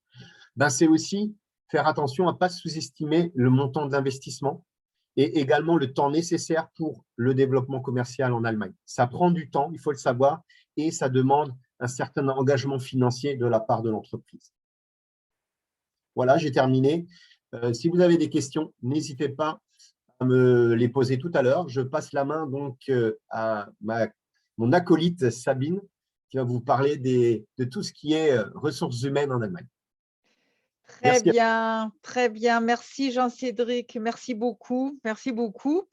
c'est aussi faire attention à ne pas sous-estimer le montant de l'investissement et également le temps nécessaire pour le développement commercial en Allemagne. Ça prend du temps, il faut le savoir, et ça demande un certain engagement financier de la part de l'entreprise. Voilà, j'ai terminé. Si vous avez des questions, n'hésitez pas à me les poser tout à l'heure. Je passe la main donc à mon acolyte Sabine, qui va vous parler de tout ce qui est ressources humaines en Allemagne. Très bien, très bien. Merci Jean-Cédric, merci beaucoup, merci beaucoup.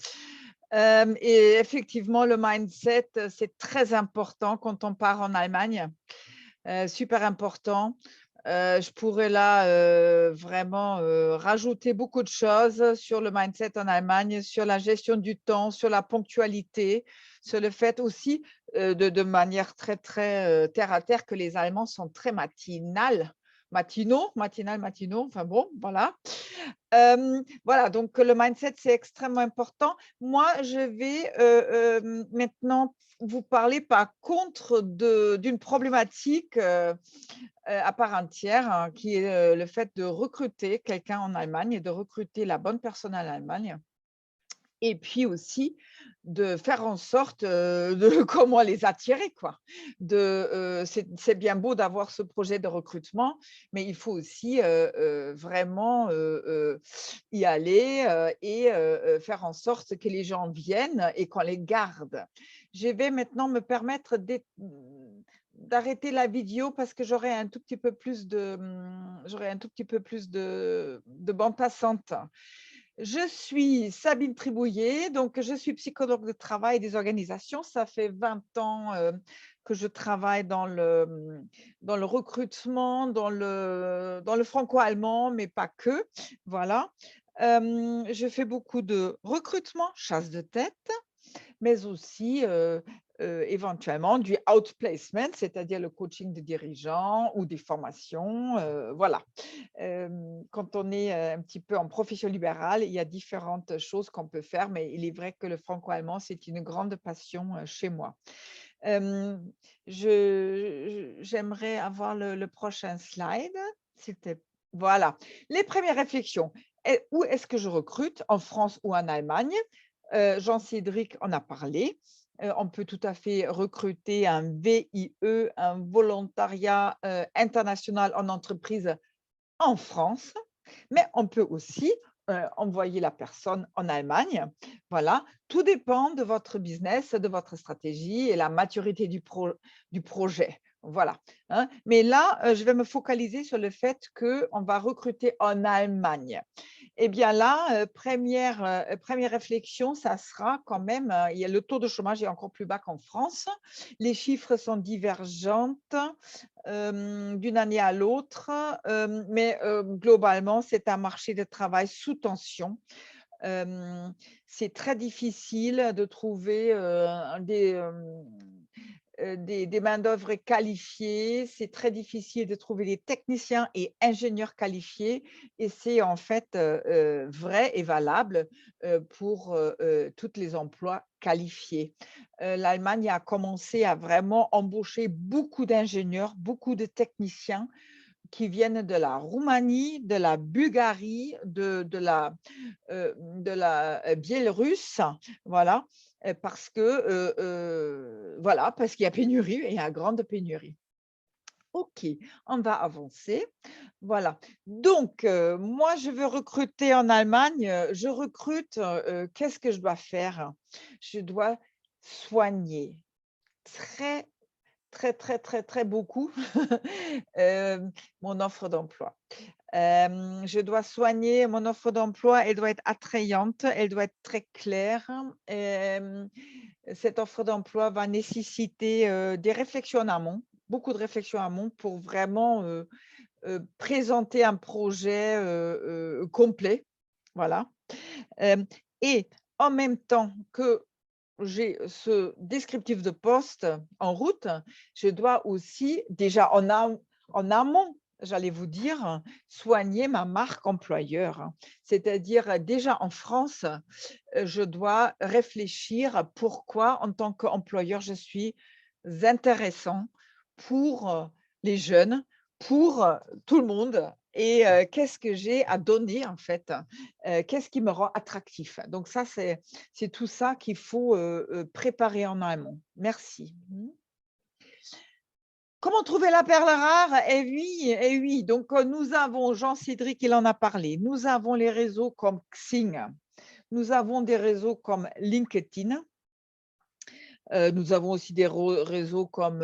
Et effectivement, le mindset, c'est très important quand on part en Allemagne, super important. Je pourrais là vraiment rajouter beaucoup de choses sur le mindset en Allemagne, sur la gestion du temps, sur la ponctualité, sur le fait aussi de manière très, très terre à terre que les Allemands sont très matinaux, enfin bon, voilà. Voilà, donc le mindset, c'est extrêmement important. Moi, je vais maintenant vous parler par contre d'une problématique à part entière, hein, qui est le fait de recruter quelqu'un en Allemagne et de recruter la bonne personne en Allemagne. Et puis aussi de faire en sorte de comment les attirer, quoi. C'est bien beau d'avoir ce projet de recrutement, mais il faut aussi vraiment y aller et faire en sorte que les gens viennent et qu'on les garde. Je vais maintenant me permettre d'arrêter la vidéo parce que j'aurai un tout petit peu plus de bande passante. Je suis Sabine Tribouillet, donc je suis psychologue de travail et des organisations. Ça fait 20 ans que je travaille dans le recrutement, dans le franco-allemand, mais pas que. Voilà. Je fais beaucoup de recrutement, chasse de tête, mais aussi éventuellement du outplacement, c'est-à-dire le coaching de dirigeants ou des formations. Voilà. Quand on est un petit peu en profession libérale, il y a différentes choses qu'on peut faire, mais il est vrai que le franco-allemand, c'est une grande passion chez moi. J'aimerais avoir le prochain slide, s'il te voilà. Les premières réflexions. Où est-ce que je recrute? En France ou en Allemagne? Jean-Cédric en a parlé. On peut tout à fait recruter un VIE, un volontariat international en entreprise en France, mais on peut aussi envoyer la personne en Allemagne. Voilà, tout dépend de votre business, de votre stratégie et la maturité du projet. Voilà. Hein. Mais là, je vais me focaliser sur le fait qu'on va recruter en Allemagne. Eh bien là, première réflexion, ça sera quand même, il y a le taux de chômage est encore plus bas qu'en France. Les chiffres sont divergentes d'une année à l'autre, mais globalement, c'est un marché de travail sous tension. C'est très difficile de trouver des main-d'œuvre qualifiées. C'est très difficile de trouver des techniciens et ingénieurs qualifiés. Et c'est en fait vrai et valable pour tous les emplois qualifiés. L'Allemagne a commencé à vraiment embaucher beaucoup d'ingénieurs, beaucoup de techniciens qui viennent de la Roumanie, de la Bulgarie, de la Biélorusse, voilà, parce que voilà, parce qu'il y a pénurie et il y a grande pénurie. OK, on va avancer. Voilà. Donc, moi, je veux recruter en Allemagne. Je recrute. Qu'est-ce que je dois faire? Je dois soigner très, très, très, très, très beaucoup mon offre d'emploi. Je dois soigner mon offre d'emploi, elle doit être attrayante, elle doit être très claire. Cette offre d'emploi va nécessiter, des réflexions en amont, beaucoup de réflexions en amont pour vraiment, présenter un projet, complet. Voilà. Hem et en même temps que j'ai ce descriptif de poste en route, je dois aussi déjà en amont, j'allais vous dire, soigner ma marque employeur. C'est-à-dire déjà en France, je dois réfléchir pourquoi en tant qu'employeur je suis intéressant pour les jeunes, pour tout le monde et qu'est-ce que j'ai à donner en fait? Qu'est-ce qui me rend attractif? Donc ça, c'est tout ça qu'il faut, préparer en amont. Merci. Mmh. Comment trouver la perle rare? Eh oui, donc nous avons Jean-Cédric, il en a parlé. Nous avons les réseaux comme Xing, nous avons des réseaux comme LinkedIn, nous avons aussi des réseaux comme,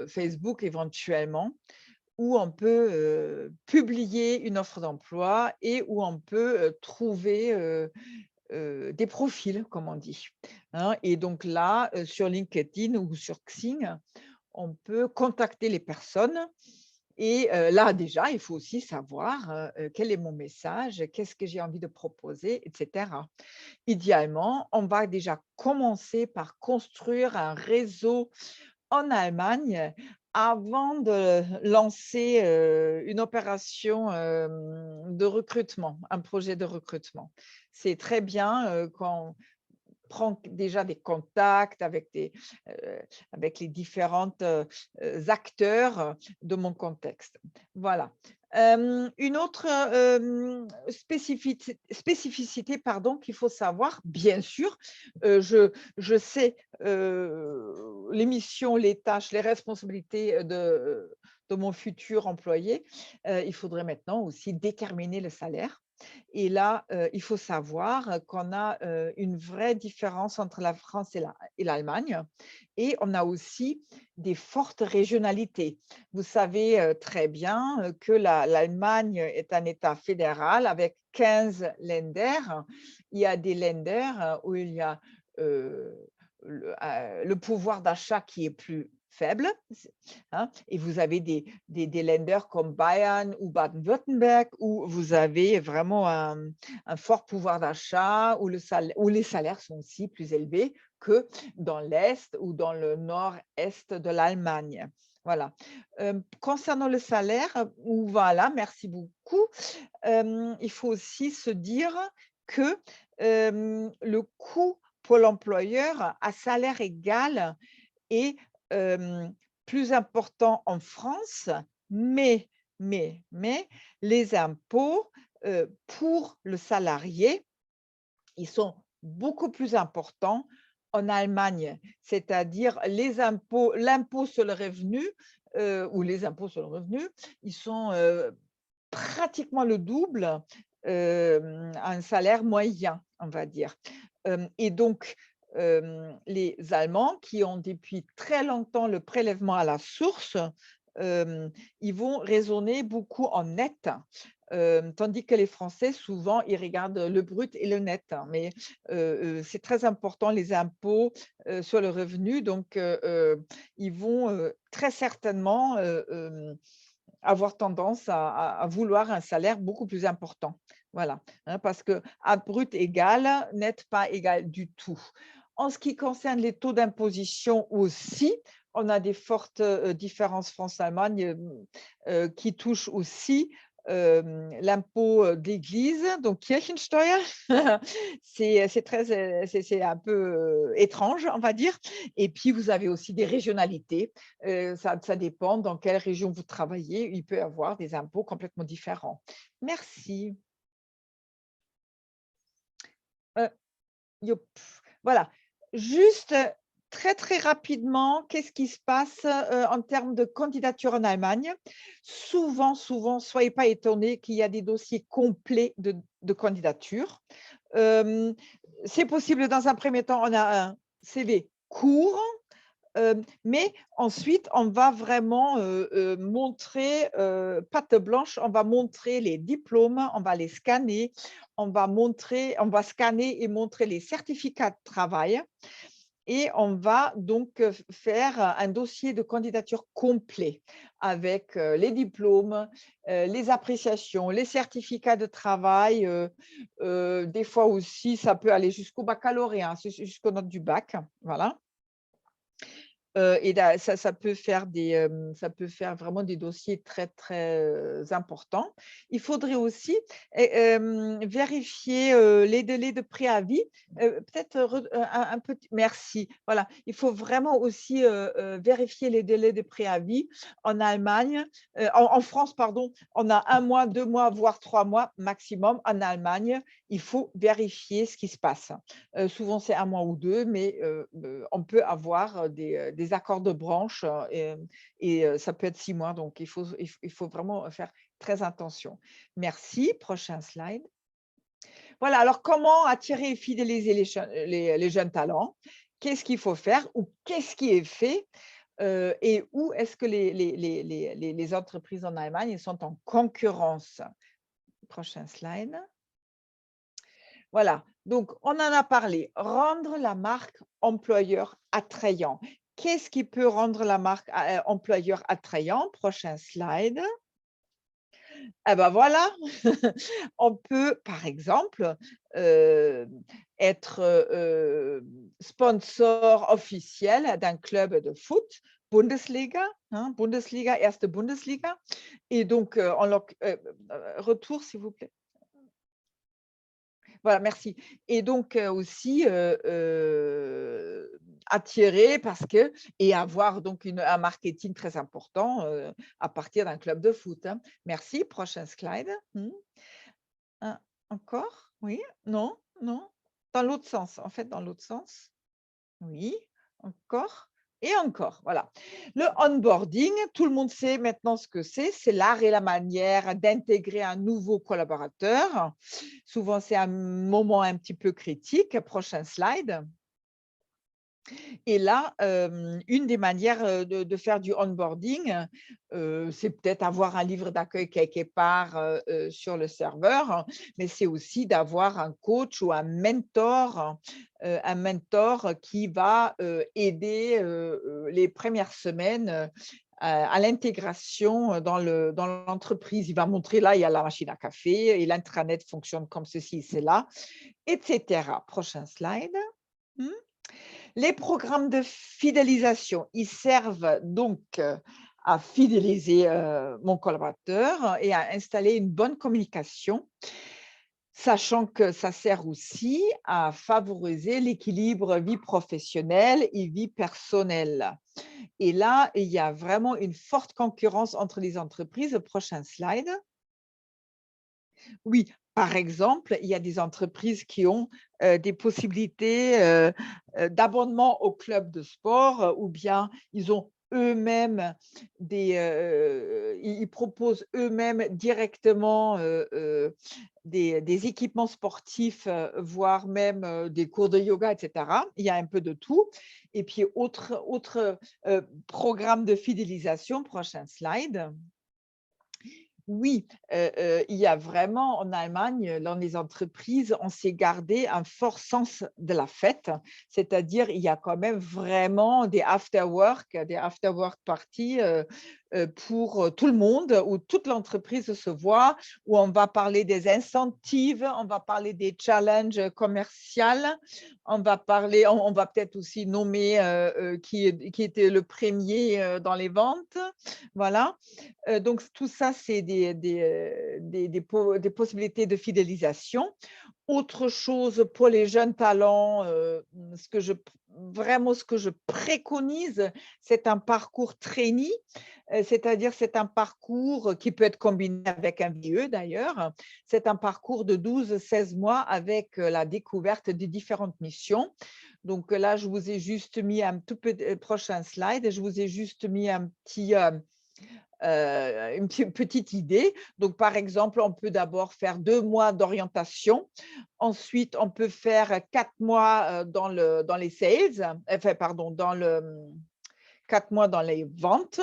Facebook éventuellement, où on peut, publier une offre d'emploi et où on peut, trouver, des profils, comme on dit, hein et donc là, sur LinkedIn ou sur Xing, on peut contacter les personnes et là, déjà, il faut aussi savoir, quel est mon message, qu'est-ce que j'ai envie de proposer et cetera. Idéalement, on va déjà commencer par construire un réseau en Allemagne avant de lancer, une opération, de recrutement, un projet de recrutement. C'est très bien, quand prend déjà des contacts avec les différentes, acteurs de mon contexte. Voilà. Une autre, spécificité pardon, qu'il faut savoir, bien sûr, je sais, les missions, les tâches, les responsabilités de mon futur employé. Il faudrait maintenant aussi déterminer le salaire et là, il faut savoir qu'on a, une vraie différence entre la France et l'Allemagne et on a aussi des fortes régionalités. Vous savez, très bien, que l'Allemagne est un État fédéral avec 15 Länder. Il y a des Länder, où il y a, heu, le pouvoir d'achat qui est plus faible, hein, et vous avez des Länder comme Bayern ou Baden-Württemberg où vous avez vraiment un fort pouvoir d'achat, où les salaires sont aussi plus élevés que dans l'Est ou dans le nord-est de l'Allemagne. Voilà. Concernant le salaire, voilà, merci beaucoup. Il faut aussi se dire que, le coût pour l'employeur à salaire égal est plus important en France, mais les impôts pour le salarié, ils sont beaucoup plus importants en Allemagne, c'est-à-dire l'impôt sur le revenu ou les impôts sur le revenu, ils sont pratiquement le double à un salaire moyen, on va dire. Et donc, les Allemands qui ont depuis très longtemps le prélèvement à la source, ils vont raisonner beaucoup en net, tandis que les Français, souvent, ils regardent le brut et le net. Mais c'est très important, les impôts sur le revenu. Donc, ils vont très certainement avoir tendance à vouloir un salaire beaucoup plus important. Voilà, hein, parce que à brut égal, net pas égal du tout. En ce qui concerne les taux d'imposition aussi, on a des fortes différences France-Allemagne qui touchent aussi l'impôt d'église, donc Kirchensteuer. C'est un peu étrange, on va dire. Et puis, vous avez aussi des régionalités. Ça dépend dans quelle région vous travaillez. Il peut y avoir des impôts complètement différents. Merci. Yop. Voilà. Juste très, très rapidement, qu'est-ce qui se passe en termes de candidature en Allemagne? Souvent, soyez pas étonnés qu'il y a des dossiers complets de candidature. C'est possible, dans un premier temps, on a un CV court, mais ensuite, on va vraiment montrer patte blanche, on va montrer les diplômes, on va les scanner, on va scanner et montrer les certificats de travail. Et on va donc faire un dossier de candidature complet avec les diplômes, les appréciations, les certificats de travail. Des fois aussi, ça peut aller jusqu'au baccalauréat, jusqu'aux notes du bac. Voilà. Et ça peut faire vraiment des dossiers très, très importants. Il faudrait aussi vérifier les délais de préavis. Peut-être un petit… Merci. Voilà. Il faut vraiment aussi vérifier les délais de préavis. En Allemagne, en France, pardon, on a 1 mois, 2 mois, voire 3 mois maximum. En Allemagne, il faut vérifier ce qui se passe. Souvent, c'est 1 mois ou 2, mais on peut avoir des accords de branche et ça peut être 6 mois. Donc, il faut vraiment faire très attention. Merci. Prochain slide. Voilà, alors comment attirer et fidéliser les jeunes talents? Qu'est-ce qu'il faut faire ou qu'est-ce qui est fait? Et où est-ce que les entreprises en Allemagne sont en concurrence? Prochain slide. Voilà, donc on en a parlé. Rendre la marque employeur attrayant. Qu'est-ce qui peut rendre la marque employeur attrayant? Prochain slide. Eh ben voilà, on peut, par exemple, être sponsor officiel d'un club de foot, Bundesliga, hein, Bundesliga, erste Bundesliga. Et donc, retour, s'il vous plaît. Voilà, merci. Et donc aussi attirer et avoir donc un marketing très important à partir d'un club de foot, hein. Merci. Prochain slide. Encore? Oui? Non? Non? Dans l'autre sens, en fait, dans l'autre sens. Oui, encore et encore, voilà. Le onboarding, tout le monde sait maintenant ce que c'est l'art et la manière d'intégrer un nouveau collaborateur. Souvent, c'est un moment un petit peu critique. Prochain slide. Et là, une des manières de faire du onboarding, c'est peut-être avoir un livre d'accueil quelque part sur le serveur, mais c'est aussi d'avoir un coach ou un mentor qui va aider les premières semaines à l'intégration dans l'entreprise. Il va montrer, là, il y a la machine à café et l'intranet fonctionne comme ceci, c'est là, etc. Prochain slide. Les programmes de fidélisation, ils servent donc à fidéliser mon collaborateur et à installer une bonne communication. Sachant que ça sert aussi à favoriser l'équilibre vie professionnelle et vie personnelle. Et là, il y a vraiment une forte concurrence entre les entreprises. Prochain slide. Oui, par exemple, il y a des entreprises qui ont, des possibilités, d'abonnement au club de sport, ou bien ils ont eux-mêmes ils proposent eux-mêmes directement, des équipements sportifs, voire même, des cours de yoga et cetera. Il y a un peu de tout et puis autre, programme de fidélisation, prochain slide. Oui, il y a vraiment en Allemagne, dans les entreprises, on s'est gardé un fort sens de la fête. C'est-à-dire, il y a quand même vraiment des after work parties, pour, tout le monde, où toute l'entreprise se voit, où on va parler des incentives, on va parler des challenges, commerciales, on va peut-être aussi nommer, qui était le premier dans les ventes. Voilà. Donc tout ça, c'est des possibilités de fidélisation. Autre chose pour les jeunes talents, ce que je préconise, c'est un parcours trainee, c'est-à-dire c'est un parcours qui peut être combiné avec un VIE d'ailleurs. C'est un parcours de 12-16 mois avec, la découverte des différentes missions. Donc, là, je vous ai juste mis un tout petit prochain slide, je vous ai juste mis un petit, une petite idée. Donc, par exemple, on peut d'abord faire 2 mois d'orientation. Ensuite, on peut faire 4 mois dans les sales, enfin, pardon, 4 mois dans les ventes.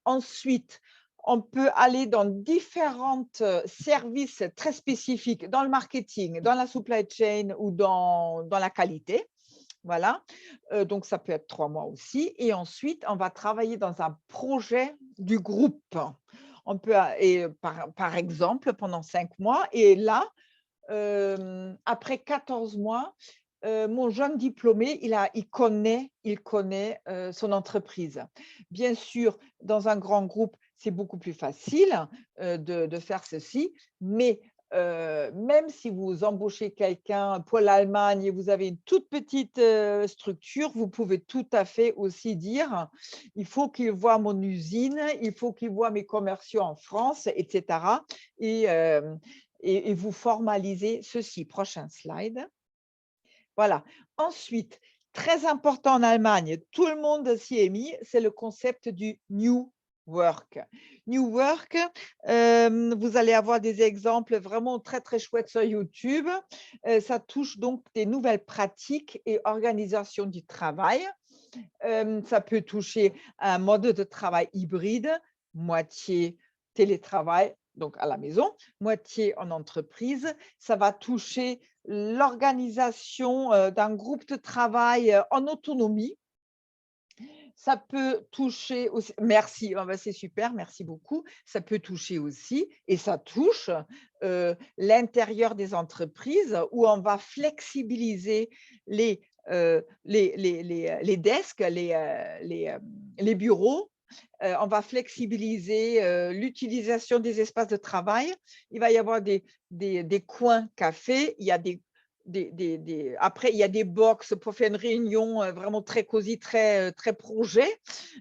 Ensuite, on peut aller dans différents services très spécifiques dans le marketing, dans la supply chain ou dans la qualité. Voilà, donc ça peut être 3 mois aussi et ensuite on va travailler dans un projet du groupe. On peut par exemple pendant 5 mois et là, après 14 mois, mon jeune diplômé, il connaît, son entreprise. Bien sûr, dans un grand groupe, c'est beaucoup plus facile, de faire ceci, mais même si vous embauchez quelqu'un pour l'Allemagne et vous avez une toute petite, structure, vous pouvez tout à fait aussi dire: «Il faut qu'il voie mon usine, il faut qu'il voie mes commerciaux en France» et cetera et vous formalisez ceci. Prochain slide. Voilà. Ensuite, très important en Allemagne, tout le monde s'y est mis, c'est le concept du New Work. New Work, vous allez avoir des exemples vraiment très, très chouettes sur YouTube. Ça touche donc des nouvelles pratiques et organisation du travail. Ça peut toucher un mode de travail hybride, moitié télétravail, donc à la maison, moitié en entreprise. Ça va toucher l'organisation, d'un groupe de travail, en autonomie. Ça peut toucher aussi merci, ah bah, c'est super, merci beaucoup. Ça peut toucher aussi et ça touche, l'intérieur des entreprises où on va flexibiliser les desks, les bureaux. On va flexibiliser, l'utilisation des espaces de travail. Il va y avoir des coins café, il y a après, il y a des box pour faire une réunion, vraiment très cosy, très projet.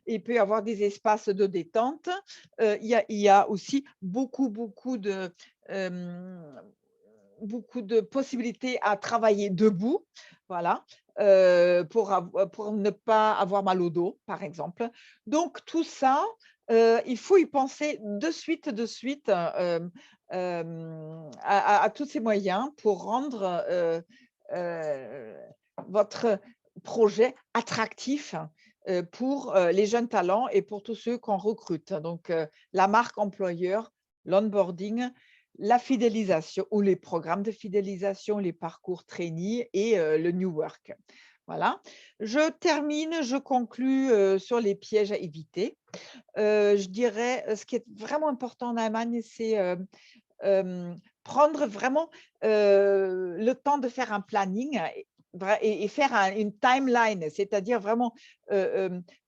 Il peut y avoir des espaces de détente. Il y a aussi hem, beaucoup de possibilités à travailler debout, voilà, pour ne pas avoir mal au dos, par exemple. Donc tout ça, il faut y penser de suite, à tous ces moyens pour rendre, heu, votre projet attractif, pour, les jeunes talents et pour tous ceux qu'on recrute. Donc, la marque employeur, l'onboarding, la fidélisation ou les programmes de fidélisation, les parcours trainee et le New Work. Voilà. Je termine, je conclus, sur les pièges à éviter. Je dirais, ce qui est vraiment important en Allemagne, c'est, prendre vraiment, le temps de faire un planning et faire une timeline, c'est-à-dire vraiment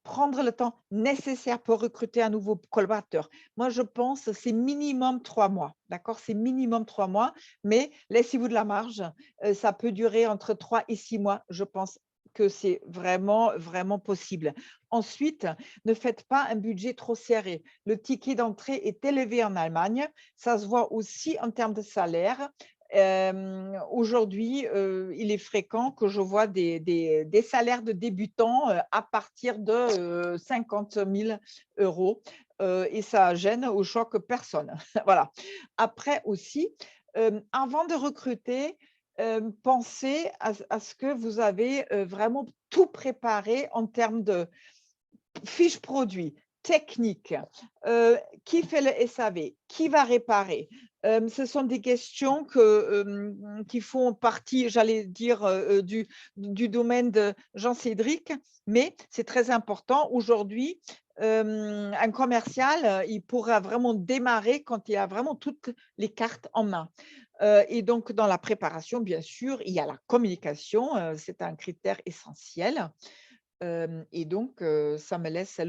prendre le temps nécessaire pour recruter un nouveau collaborateur. Moi, je pense que c'est minimum 3 mois, d'accord? C'est minimum 3 mois, mais laissez-vous de la marge. Ça peut durer entre 3 et 6 mois, je pense que c'est vraiment, vraiment possible. Ensuite, ne faites pas un budget trop serré. Le ticket d'entrée est élevé en Allemagne. Ça se voit aussi en termes de salaire. Aujourd'hui, il est fréquent que je vois des salaires de débutants à partir de 50 000 euros et ça gêne ou choque personne. Voilà. Après aussi, avant de recruter, pensez à ce que vous avez vraiment tout préparé en termes de fiche produit, technique, qui fait le SAV, qui va réparer. Ce sont des questions qui font partie, j'allais dire, du domaine de Jean-Cédric, mais c'est très important. Aujourd'hui, un commercial, il pourra vraiment démarrer quand il a vraiment toutes les cartes en main. Et donc, dans la préparation, bien sûr, il y a la communication, c'est un critère essentiel. Et donc, ça me laisse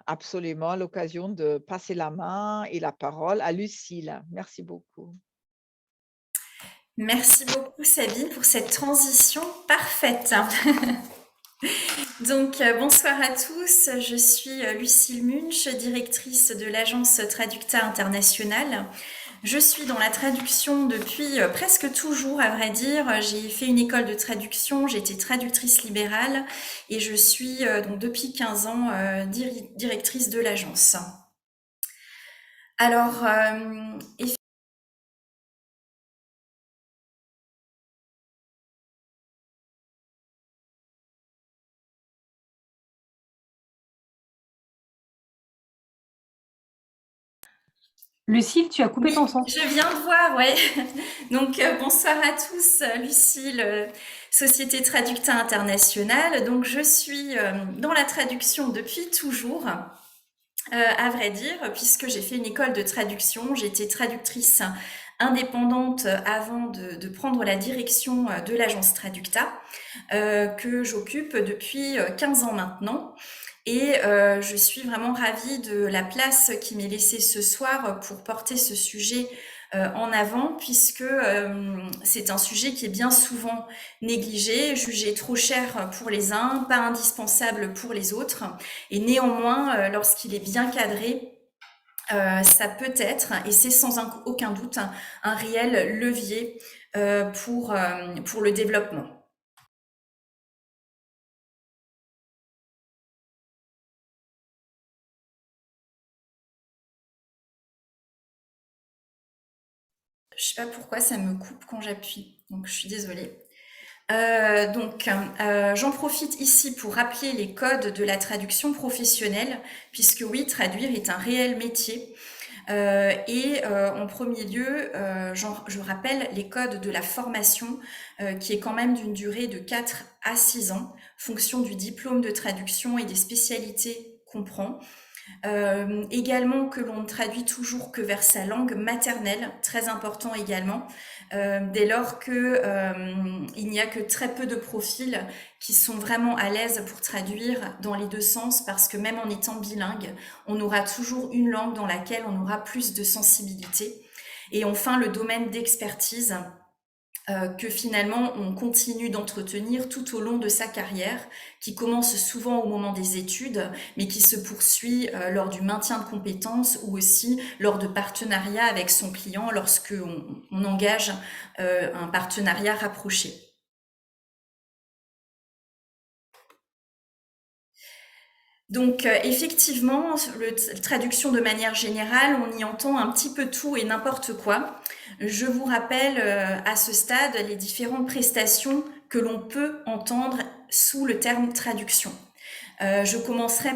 absolument l'occasion de passer la main et la parole à Lucille. Merci beaucoup. Merci beaucoup Sabine pour cette transition parfaite. Donc bonsoir à tous, je suis Lucille Munch, directrice de l'agence Traducta International. Je suis dans la traduction depuis presque toujours, à vrai dire. J'ai fait une école de traduction, j'ai été traductrice libérale et je suis donc depuis 15 ans directrice de l'agence. Alors, Lucille, tu as coupé ton son. je viens de voir, ouais. Donc bonsoir à tous, Lucille, Société Traducta Internationale. Donc je suis dans la traduction depuis toujours, à vrai dire, puisque j'ai fait une école de traduction. J'étais traductrice indépendante avant de prendre la direction de l'agence Traducta, que j'occupe depuis 15 ans maintenant. Et je suis vraiment ravie de la place qui m'est laissée ce soir pour porter ce sujet en avant, puisque c'est un sujet qui est bien souvent négligé, jugé trop cher pour les uns, pas indispensable pour les autres. Et néanmoins, lorsqu'il est bien cadré, ça peut être, et c'est sans aucun doute, un réel levier pour le développement. Je sais pas pourquoi ça me coupe quand j'appuie, donc je suis désolée. J'en profite ici pour rappeler les codes de la traduction professionnelle, puisque oui, traduire est un réel métier. En premier lieu, je rappelle les codes de la formation, qui est quand même d'une durée de 4 à 6 ans, fonction du diplôme de traduction et des spécialités qu'on prend. Également que l'on ne traduit toujours que vers sa langue maternelle, très important également, dès lors que il n'y a que très peu de profils qui sont vraiment à l'aise pour traduire dans les deux sens, parce que même en étant bilingue, on aura toujours une langue dans laquelle on aura plus de sensibilité. Et enfin, le domaine d'expertise, que finalement on continue d'entretenir tout au long de sa carrière, qui commence souvent au moment des études, mais qui se poursuit lors du maintien de compétences ou aussi lors de partenariats avec son client lorsque on engage un partenariat rapproché. Donc effectivement, traduction de manière générale, on y entend un petit peu tout et n'importe quoi. Je vous rappelle à ce stade les différentes prestations que l'on peut entendre sous le terme traduction. Je commencerai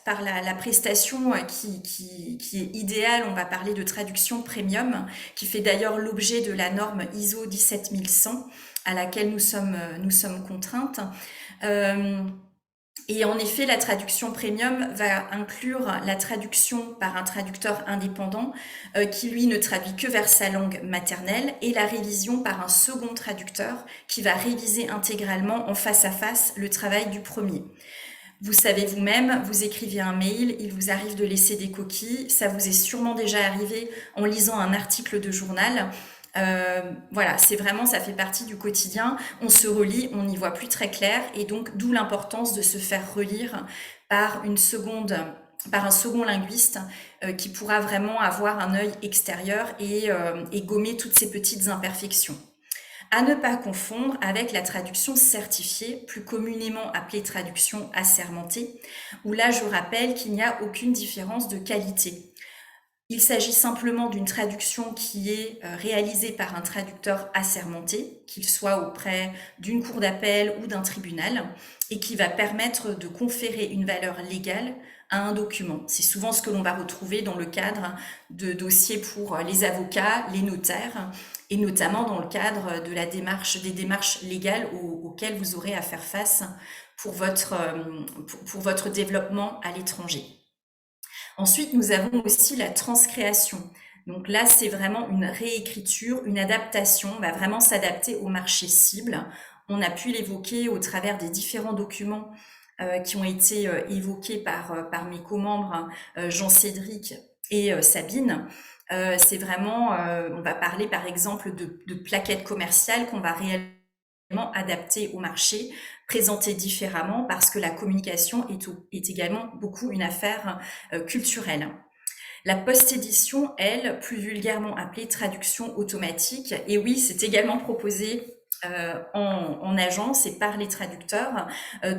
par la prestation qui est idéale. On va parler de traduction premium, qui fait d'ailleurs l'objet de la norme ISO 17100 à laquelle nous sommes contraintes. Et en effet, la traduction premium va inclure la traduction par un traducteur indépendant qui, lui, ne traduit que vers sa langue maternelle et la révision par un second traducteur qui va réviser intégralement en face à face le travail du premier. Vous savez vous-même, vous écrivez un mail, il vous arrive de laisser des coquilles, ça vous est sûrement déjà arrivé en lisant un article de journal. Voilà, c'est vraiment, ça fait partie du quotidien. On se relit, on n'y voit plus très clair, et donc d'où l'importance de se faire relire par un second linguiste qui pourra vraiment avoir un œil extérieur et gommer toutes ces petites imperfections. À ne pas confondre avec la traduction certifiée, plus communément appelée traduction assermentée, où là je rappelle qu'il n'y a aucune différence de qualité. Il s'agit simplement d'une traduction qui est réalisée par un traducteur assermenté, qu'il soit auprès d'une cour d'appel ou d'un tribunal, et qui va permettre de conférer une valeur légale à un document. C'est souvent ce que l'on va retrouver dans le cadre de dossiers pour les avocats, les notaires, et notamment dans le cadre de des démarches légales auxquelles vous aurez à faire face pour votre développement à l'étranger. Ensuite, nous avons aussi la transcréation. Donc là, c'est vraiment une réécriture, une adaptation, on va vraiment s'adapter au marché cible. On a pu l'évoquer au travers des différents documents qui ont été évoqués par mes co-membres Jean-Cédric et Sabine. C'est vraiment, on va parler par exemple de plaquettes commerciales qu'on va réellement adapter au marché, présenter différemment parce que la communication est également beaucoup une affaire culturelle. La post-édition, elle, plus vulgairement appelée traduction automatique, et oui, c'est également proposé en agence et par les traducteurs,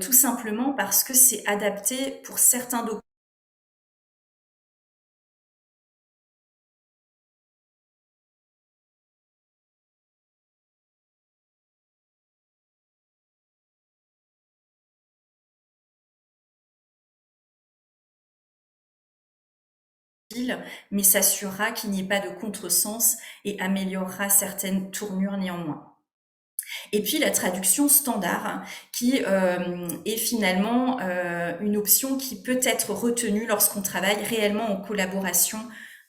tout simplement parce que c'est adapté pour certains documents mais s'assurera qu'il n'y ait pas de contresens et améliorera certaines tournures néanmoins. Et puis la traduction standard, qui est finalement une option qui peut être retenue lorsqu'on travaille réellement en collaboration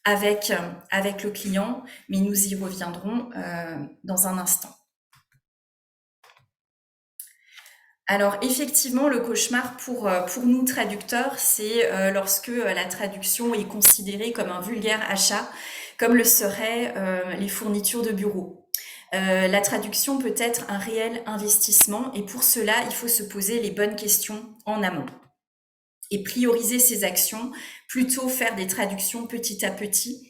avec le client, mais nous y reviendrons dans un instant. Alors effectivement, le cauchemar pour nous traducteurs, c'est lorsque la traduction est considérée comme un vulgaire achat, comme le seraient les fournitures de bureau. La traduction peut être un réel investissement et pour cela, il faut se poser les bonnes questions en amont et prioriser ses actions, plutôt faire des traductions petit à petit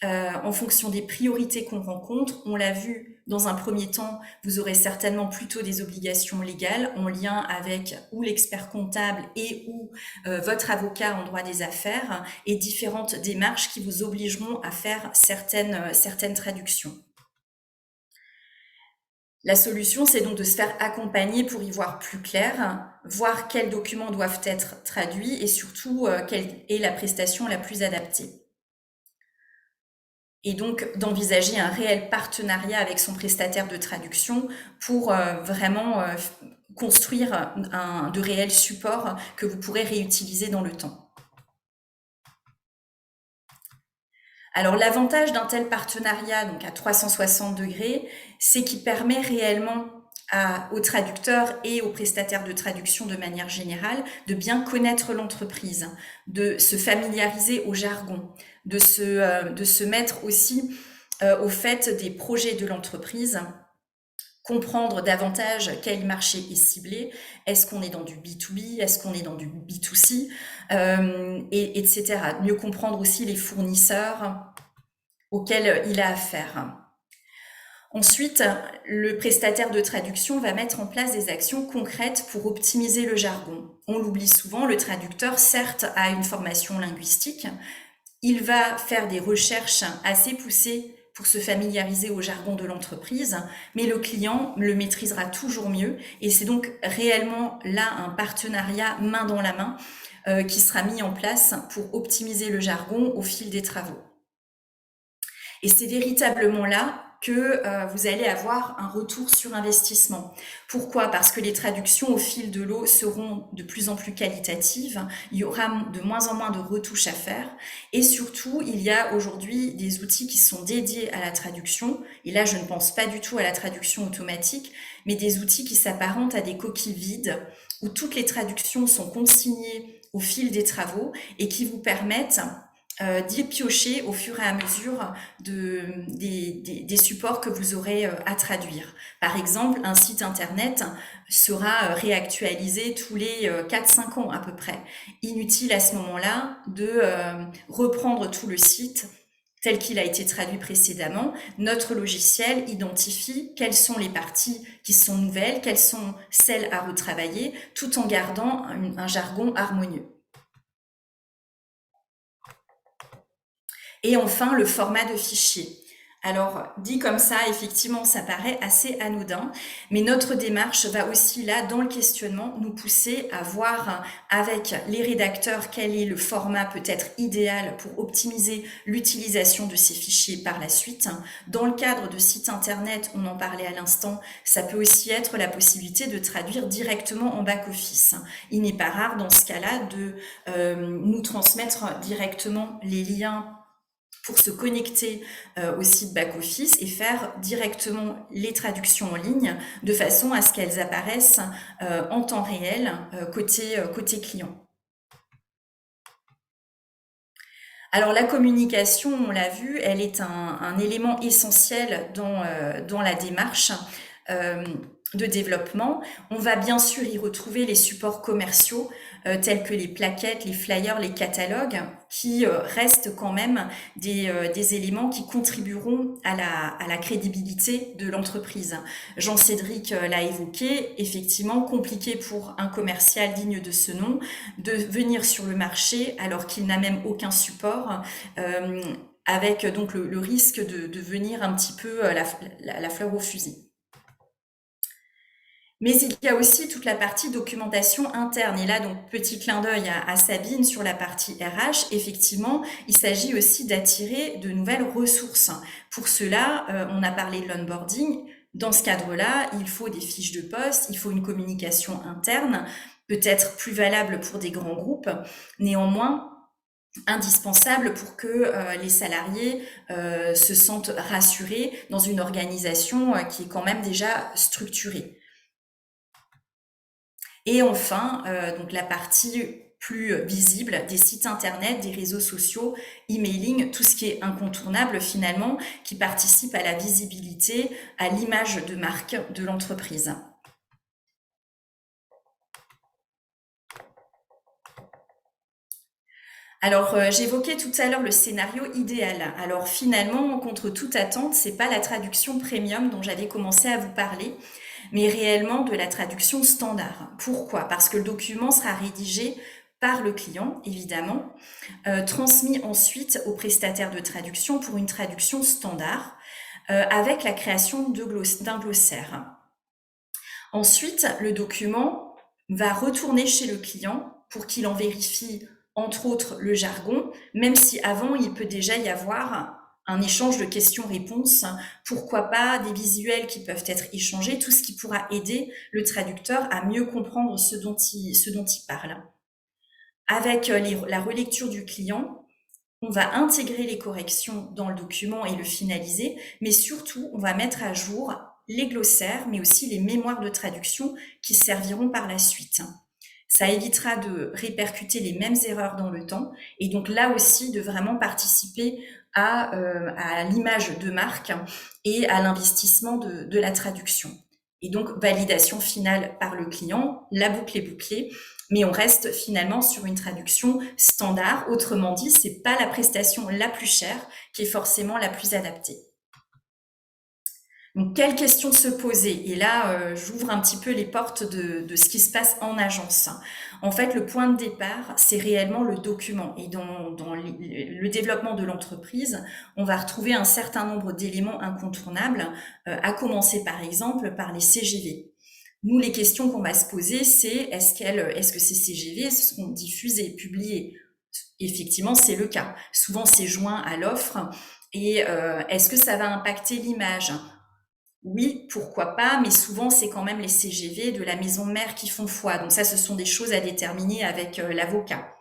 en fonction des priorités qu'on rencontre. On l'a vu dans un premier temps, vous aurez certainement plutôt des obligations légales en lien avec ou l'expert comptable et ou votre avocat en droit des affaires et différentes démarches qui vous obligeront à faire certaines traductions. La solution, c'est donc de se faire accompagner pour y voir plus clair, voir quels documents doivent être traduits et surtout quelle est la prestation la plus adaptée. Et donc d'envisager un réel partenariat avec son prestataire de traduction pour vraiment construire de réels supports que vous pourrez réutiliser dans le temps. Alors l'avantage d'un tel partenariat, donc à 360 degrés, c'est qu'il permet réellement aux traducteurs et aux prestataires de traduction de manière générale de bien connaître l'entreprise, de se familiariser au jargon, de se mettre aussi au fait des projets de l'entreprise, comprendre davantage quel marché est ciblé, est-ce qu'on est dans du B2B, est-ce qu'on est dans du B2C, etc. Mieux comprendre aussi les fournisseurs auxquels il a affaire. Ensuite, le prestataire de traduction va mettre en place des actions concrètes pour optimiser le jargon. On l'oublie souvent, le traducteur, certes, a une formation linguistique, il va faire des recherches assez poussées pour se familiariser au jargon de l'entreprise, mais le client le maîtrisera toujours mieux et c'est donc réellement là un partenariat main dans la main qui sera mis en place pour optimiser le jargon au fil des travaux. Et c'est véritablement là que vous allez avoir un retour sur investissement. Pourquoi? Parce que les traductions au fil de l'eau seront de plus en plus qualitatives, il y aura de moins en moins de retouches à faire, et surtout, il y a aujourd'hui des outils qui sont dédiés à la traduction, et là, je ne pense pas du tout à la traduction automatique, mais des outils qui s'apparentent à des coquilles vides, où toutes les traductions sont consignées au fil des travaux et qui vous permettent d'y piocher au fur et à mesure des supports que vous aurez à traduire. Par exemple, un site internet sera réactualisé tous les 4-5 ans à peu près. Inutile à ce moment-là de reprendre tout le site tel qu'il a été traduit précédemment. Notre logiciel identifie quelles sont les parties qui sont nouvelles, quelles sont celles à retravailler, tout en gardant un jargon harmonieux. Et enfin, le format de fichier. Alors, dit comme ça, effectivement, ça paraît assez anodin, mais notre démarche va aussi là, dans le questionnement, nous pousser à voir avec les rédacteurs quel est le format peut-être idéal pour optimiser l'utilisation de ces fichiers par la suite. Dans le cadre de sites internet, on en parlait à l'instant, ça peut aussi être la possibilité de traduire directement en back-office. Il n'est pas rare dans ce cas-là de nous transmettre directement les liens pour se connecter au site back-office et faire directement les traductions en ligne de façon à ce qu'elles apparaissent en temps réel côté client. Alors la communication, on l'a vu, elle est un élément essentiel dans la démarche de développement. On va bien sûr y retrouver les supports commerciaux tels que les plaquettes, les flyers, les catalogues, qui restent quand même des éléments qui contribueront à la crédibilité de l'entreprise. Jean-Cédric l'a évoqué, effectivement compliqué pour un commercial digne de ce nom de venir sur le marché alors qu'il n'a même aucun support, avec donc le risque de venir un petit peu la fleur au fusil. Mais il y a aussi toute la partie documentation interne. Et là, donc, petit clin d'œil à Sabine sur la partie RH. Effectivement, il s'agit aussi d'attirer de nouvelles ressources. Pour cela, on a parlé de l'onboarding. Dans ce cadre-là, il faut des fiches de poste, il faut une communication interne, peut-être plus valable pour des grands groupes. Néanmoins, indispensable pour que les salariés se sentent rassurés dans une organisation qui est quand même déjà structurée. Et enfin, donc la partie plus visible des sites internet, des réseaux sociaux, emailing, tout ce qui est incontournable finalement, qui participe à la visibilité, à l'image de marque de l'entreprise. Alors, j'évoquais tout à l'heure le scénario idéal. Alors finalement, contre toute attente, c'est pas la traduction premium dont j'avais commencé à vous parler, mais réellement de la traduction standard. Pourquoi? Parce que le document sera rédigé par le client, évidemment, transmis ensuite au prestataire de traduction pour une traduction standard, avec la création d'un glossaire. Ensuite, le document va retourner chez le client pour qu'il en vérifie, entre autres, le jargon, même si avant, il peut déjà y avoir un échange de questions-réponses, pourquoi pas des visuels qui peuvent être échangés, tout ce qui pourra aider le traducteur à mieux comprendre ce dont il parle. Avec la relecture du client, on va intégrer les corrections dans le document et le finaliser, mais surtout, on va mettre à jour les glossaires, mais aussi les mémoires de traduction qui serviront par la suite. Ça évitera de répercuter les mêmes erreurs dans le temps et donc là aussi de vraiment participer à l'image de marque et à l'investissement de la traduction. Et donc, validation finale par le client, la boucle est bouclée, mais on reste finalement sur une traduction standard. Autrement dit, c'est pas la prestation la plus chère qui est forcément la plus adaptée. Donc, quelle question se poser? Et là, j'ouvre un petit peu les portes de ce qui se passe en agence. En fait, le point de départ, c'est réellement le document. Et dans le développement de l'entreprise, on va retrouver un certain nombre d'éléments incontournables, à commencer par exemple par les CGV. Nous, les questions qu'on va se poser, c'est est-ce que ces CGV seront diffusés, publiés? Effectivement, c'est le cas. Souvent, c'est joint à l'offre Et est-ce que ça va impacter l'image? Oui, pourquoi pas, mais souvent c'est quand même les CGV de la maison mère qui font foi. Donc ça, ce sont des choses à déterminer avec l'avocat.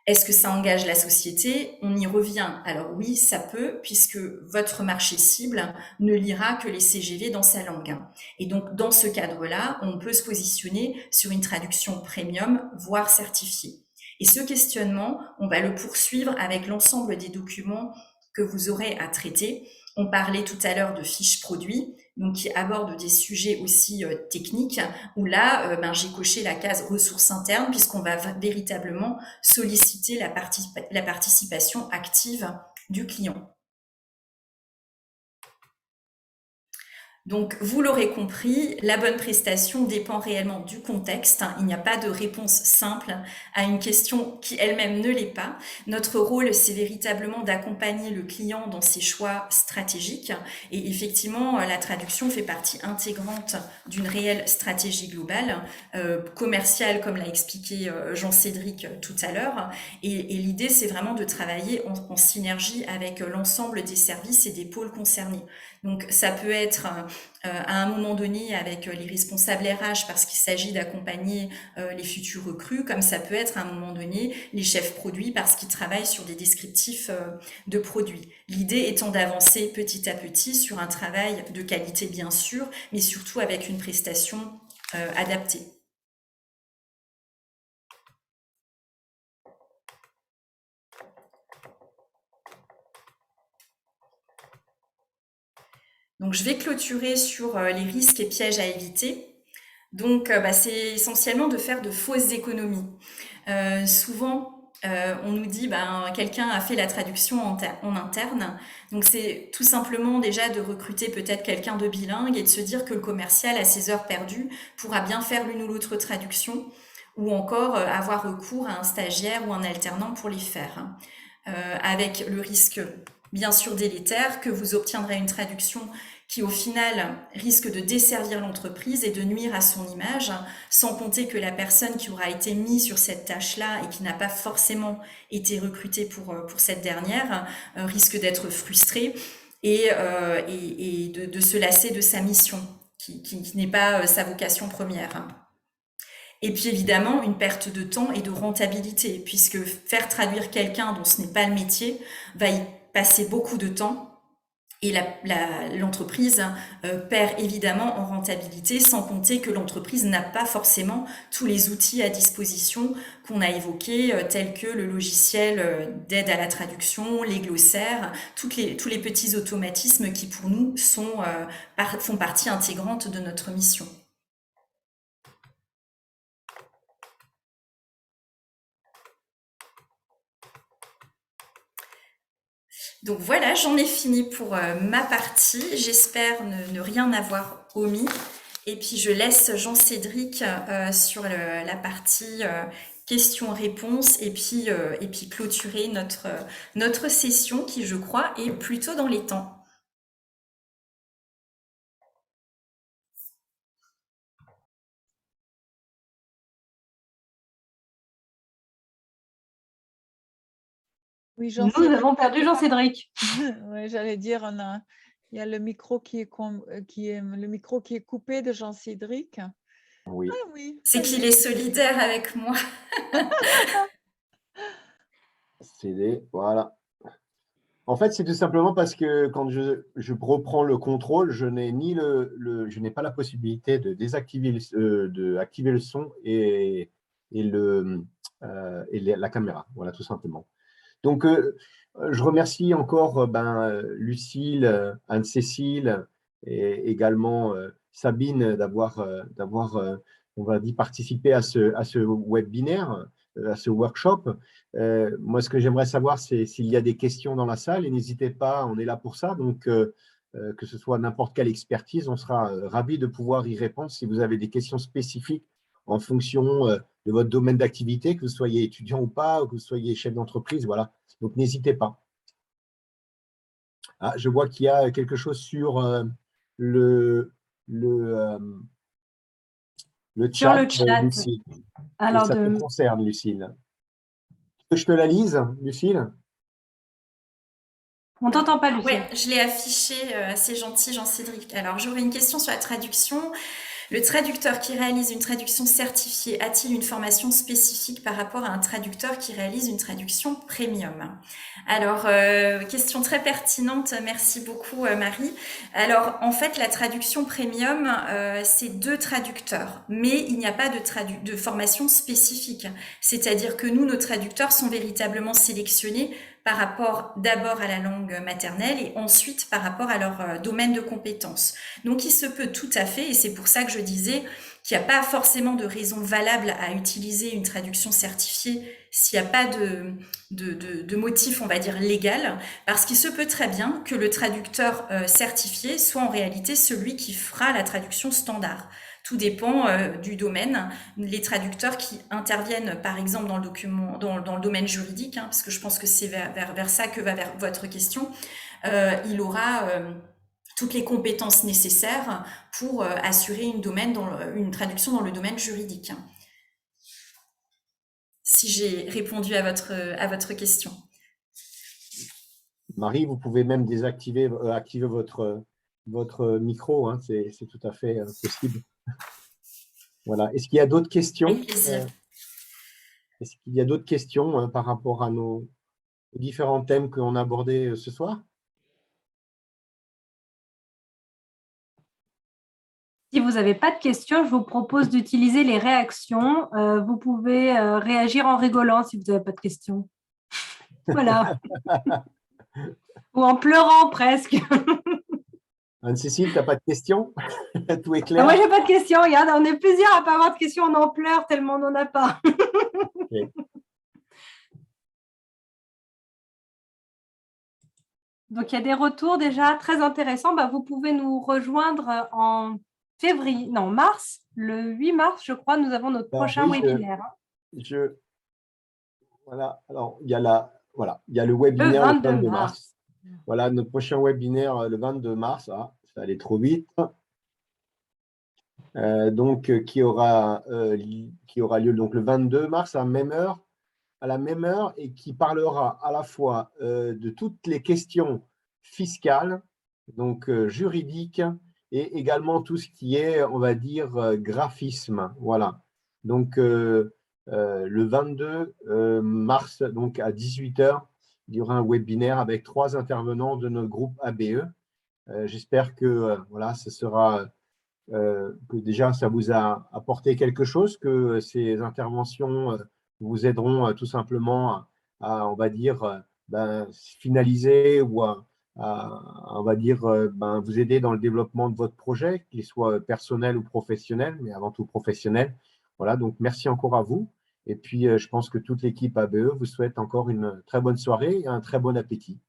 Est-ce que ça engage la société? On y revient. Alors oui, ça peut, puisque votre marché cible ne lira que les CGV dans sa langue. Et donc, dans ce cadre-là, on peut se positionner sur une traduction premium, voire certifiée. Et ce questionnement, on va le poursuivre avec l'ensemble des documents que vous aurez à traiter. On parlait tout à l'heure de fiches produits, donc qui abordent des sujets aussi techniques, où là, j'ai coché la case ressources internes, puisqu'on va véritablement solliciter la participation active du client. Donc, vous l'aurez compris, la bonne prestation dépend réellement du contexte. Il n'y a pas de réponse simple à une question qui elle-même ne l'est pas. Notre rôle, c'est véritablement d'accompagner le client dans ses choix stratégiques. Et effectivement, la traduction fait partie intégrante d'une réelle stratégie globale, commerciale, comme l'a expliqué Jean-Cédric tout à l'heure. Et l'idée, c'est vraiment de travailler en synergie avec l'ensemble des services et des pôles concernés. Donc, ça peut être à un moment donné avec les responsables RH parce qu'il s'agit d'accompagner les futurs recrues, comme ça peut être à un moment donné les chefs produits parce qu'ils travaillent sur des descriptifs de produits. L'idée étant d'avancer petit à petit sur un travail de qualité bien sûr, mais surtout avec une prestation adaptée. Donc, je vais clôturer sur les risques et pièges à éviter. Donc, c'est essentiellement de faire de fausses économies. Souvent, on nous dit, quelqu'un a fait la traduction en interne. Donc, c'est tout simplement déjà de recruter peut-être quelqu'un de bilingue et de se dire que le commercial, à ses heures perdues, pourra bien faire l'une ou l'autre traduction ou encore avoir recours à un stagiaire ou un alternant pour les faire. Avec le risque bien sûr délétère que vous obtiendrez une traduction qui au final risque de desservir l'entreprise et de nuire à son image, sans compter que la personne qui aura été mise sur cette tâche-là et qui n'a pas forcément été recrutée pour cette dernière risque d'être frustrée et de se lasser de sa mission, qui n'est pas sa vocation première. Et puis évidemment, une perte de temps et de rentabilité, puisque faire traduire quelqu'un dont ce n'est pas le métier va y passer beaucoup de temps et l'entreprise perd évidemment en rentabilité, sans compter que l'entreprise n'a pas forcément tous les outils à disposition qu'on a évoqués, tels que le logiciel d'aide à la traduction, les glossaires, tous les petits automatismes qui pour nous font partie intégrante de notre mission. Donc voilà, j'en ai fini pour ma partie. J'espère ne rien avoir omis. Et puis je laisse Jean-Cédric sur la partie questions-réponses et puis clôturer notre session qui, je crois, est plutôt dans les temps. Oui, Nous avons perdu Jean-Cédric. Oui, j'allais dire, il y a le micro qui est coupé de Jean-Cédric. Oui. Ah oui. C'est qu'il est solidaire avec moi. CD, voilà. En fait, c'est tout simplement parce que quand je reprends le contrôle, je n'ai pas la possibilité de désactiver activer le son et la caméra. Voilà, tout simplement. Donc, je remercie encore Lucille, Anne-Cécile et également Sabine d'avoir, on va dire, participé à ce webinaire, à ce workshop. Moi, ce que j'aimerais savoir, c'est s'il y a des questions dans la salle et n'hésitez pas, on est là pour ça. Donc, que ce soit n'importe quelle expertise, on sera ravis de pouvoir y répondre si vous avez des questions spécifiques en fonction de votre domaine d'activité, que vous soyez étudiant ou pas, ou que vous soyez chef d'entreprise, voilà. Donc, n'hésitez pas. Ah, je vois qu'il y a quelque chose sur le Sur chat, le chat. Lucille. Alors, Et ça te concerne, Lucille. Que je te la lise, Lucille? On t'entend pas, Lucie. Oui, je l'ai affiché, c'est gentil Jean-Cédric. Alors, j'aurais une question sur la traduction. Le traducteur qui réalise une traduction certifiée a-t-il une formation spécifique par rapport à un traducteur qui réalise une traduction premium? Alors, question très pertinente, merci beaucoup Marie. Alors, en fait, la traduction premium, c'est 2 traducteurs, mais il n'y a pas de formation spécifique. C'est-à-dire que nous, nos traducteurs sont véritablement sélectionnés par rapport d'abord à la langue maternelle et ensuite par rapport à leur domaine de compétences. Donc il se peut tout à fait, et c'est pour ça que je disais qu'il n'y a pas forcément de raison valable à utiliser une traduction certifiée s'il n'y a pas de motif, on va dire, légal, parce qu'il se peut très bien que le traducteur certifié soit en réalité celui qui fera la traduction standard. Tout dépend du domaine. Les traducteurs qui interviennent, par exemple, dans le domaine juridique, hein, parce que je pense que c'est vers ça que va vers votre question, il aura toutes les compétences nécessaires pour assurer une traduction dans le domaine juridique. Si j'ai répondu à votre question. Marie, vous pouvez même désactiver, activer votre micro, hein, c'est tout à fait possible. Voilà. Est-ce qu'il y a d'autres questions? Avec plaisir. Est-ce qu'il y a d'autres questions par rapport à nos différents thèmes qu'on a abordés ce soir? Si vous n'avez pas de questions, je vous propose d'utiliser les réactions. Vous pouvez réagir en rigolant si vous n'avez pas de questions. Voilà. Ou en pleurant presque. Anne-Cécile, tu n'as pas de questions? Tout est clair? Moi, je n'ai pas de questions. Regarde, on est plusieurs à ne pas avoir de questions. On en pleure tellement on n'en a pas. Okay. Donc, il y a des retours déjà très intéressants. Vous pouvez nous rejoindre en mars. Le 8 mars, je crois, nous avons notre prochain webinaire. Voilà. Alors, il y a le webinaire le 22 mars. Voilà, notre prochain webinaire le 22 mars. Ah, ça allait trop vite. Donc, qui aura lieu donc, le 22 mars à la même heure et qui parlera à la fois de toutes les questions fiscales, donc juridiques, et également tout ce qui est, on va dire, graphisme. Voilà. Donc, le 22 mars, donc à 18 h, il y aura un webinaire avec 3 intervenants de notre groupe ABE. J'espère que voilà, ce sera que déjà ça vous a apporté quelque chose, que ces interventions vous aideront tout simplement à, on va dire, finaliser ou on va dire, vous aider dans le développement de votre projet, qu'il soit personnel ou professionnel, mais avant tout professionnel. Voilà, donc merci encore à vous. Et puis, je pense que toute l'équipe ABE vous souhaite encore une très bonne soirée et un très bon appétit.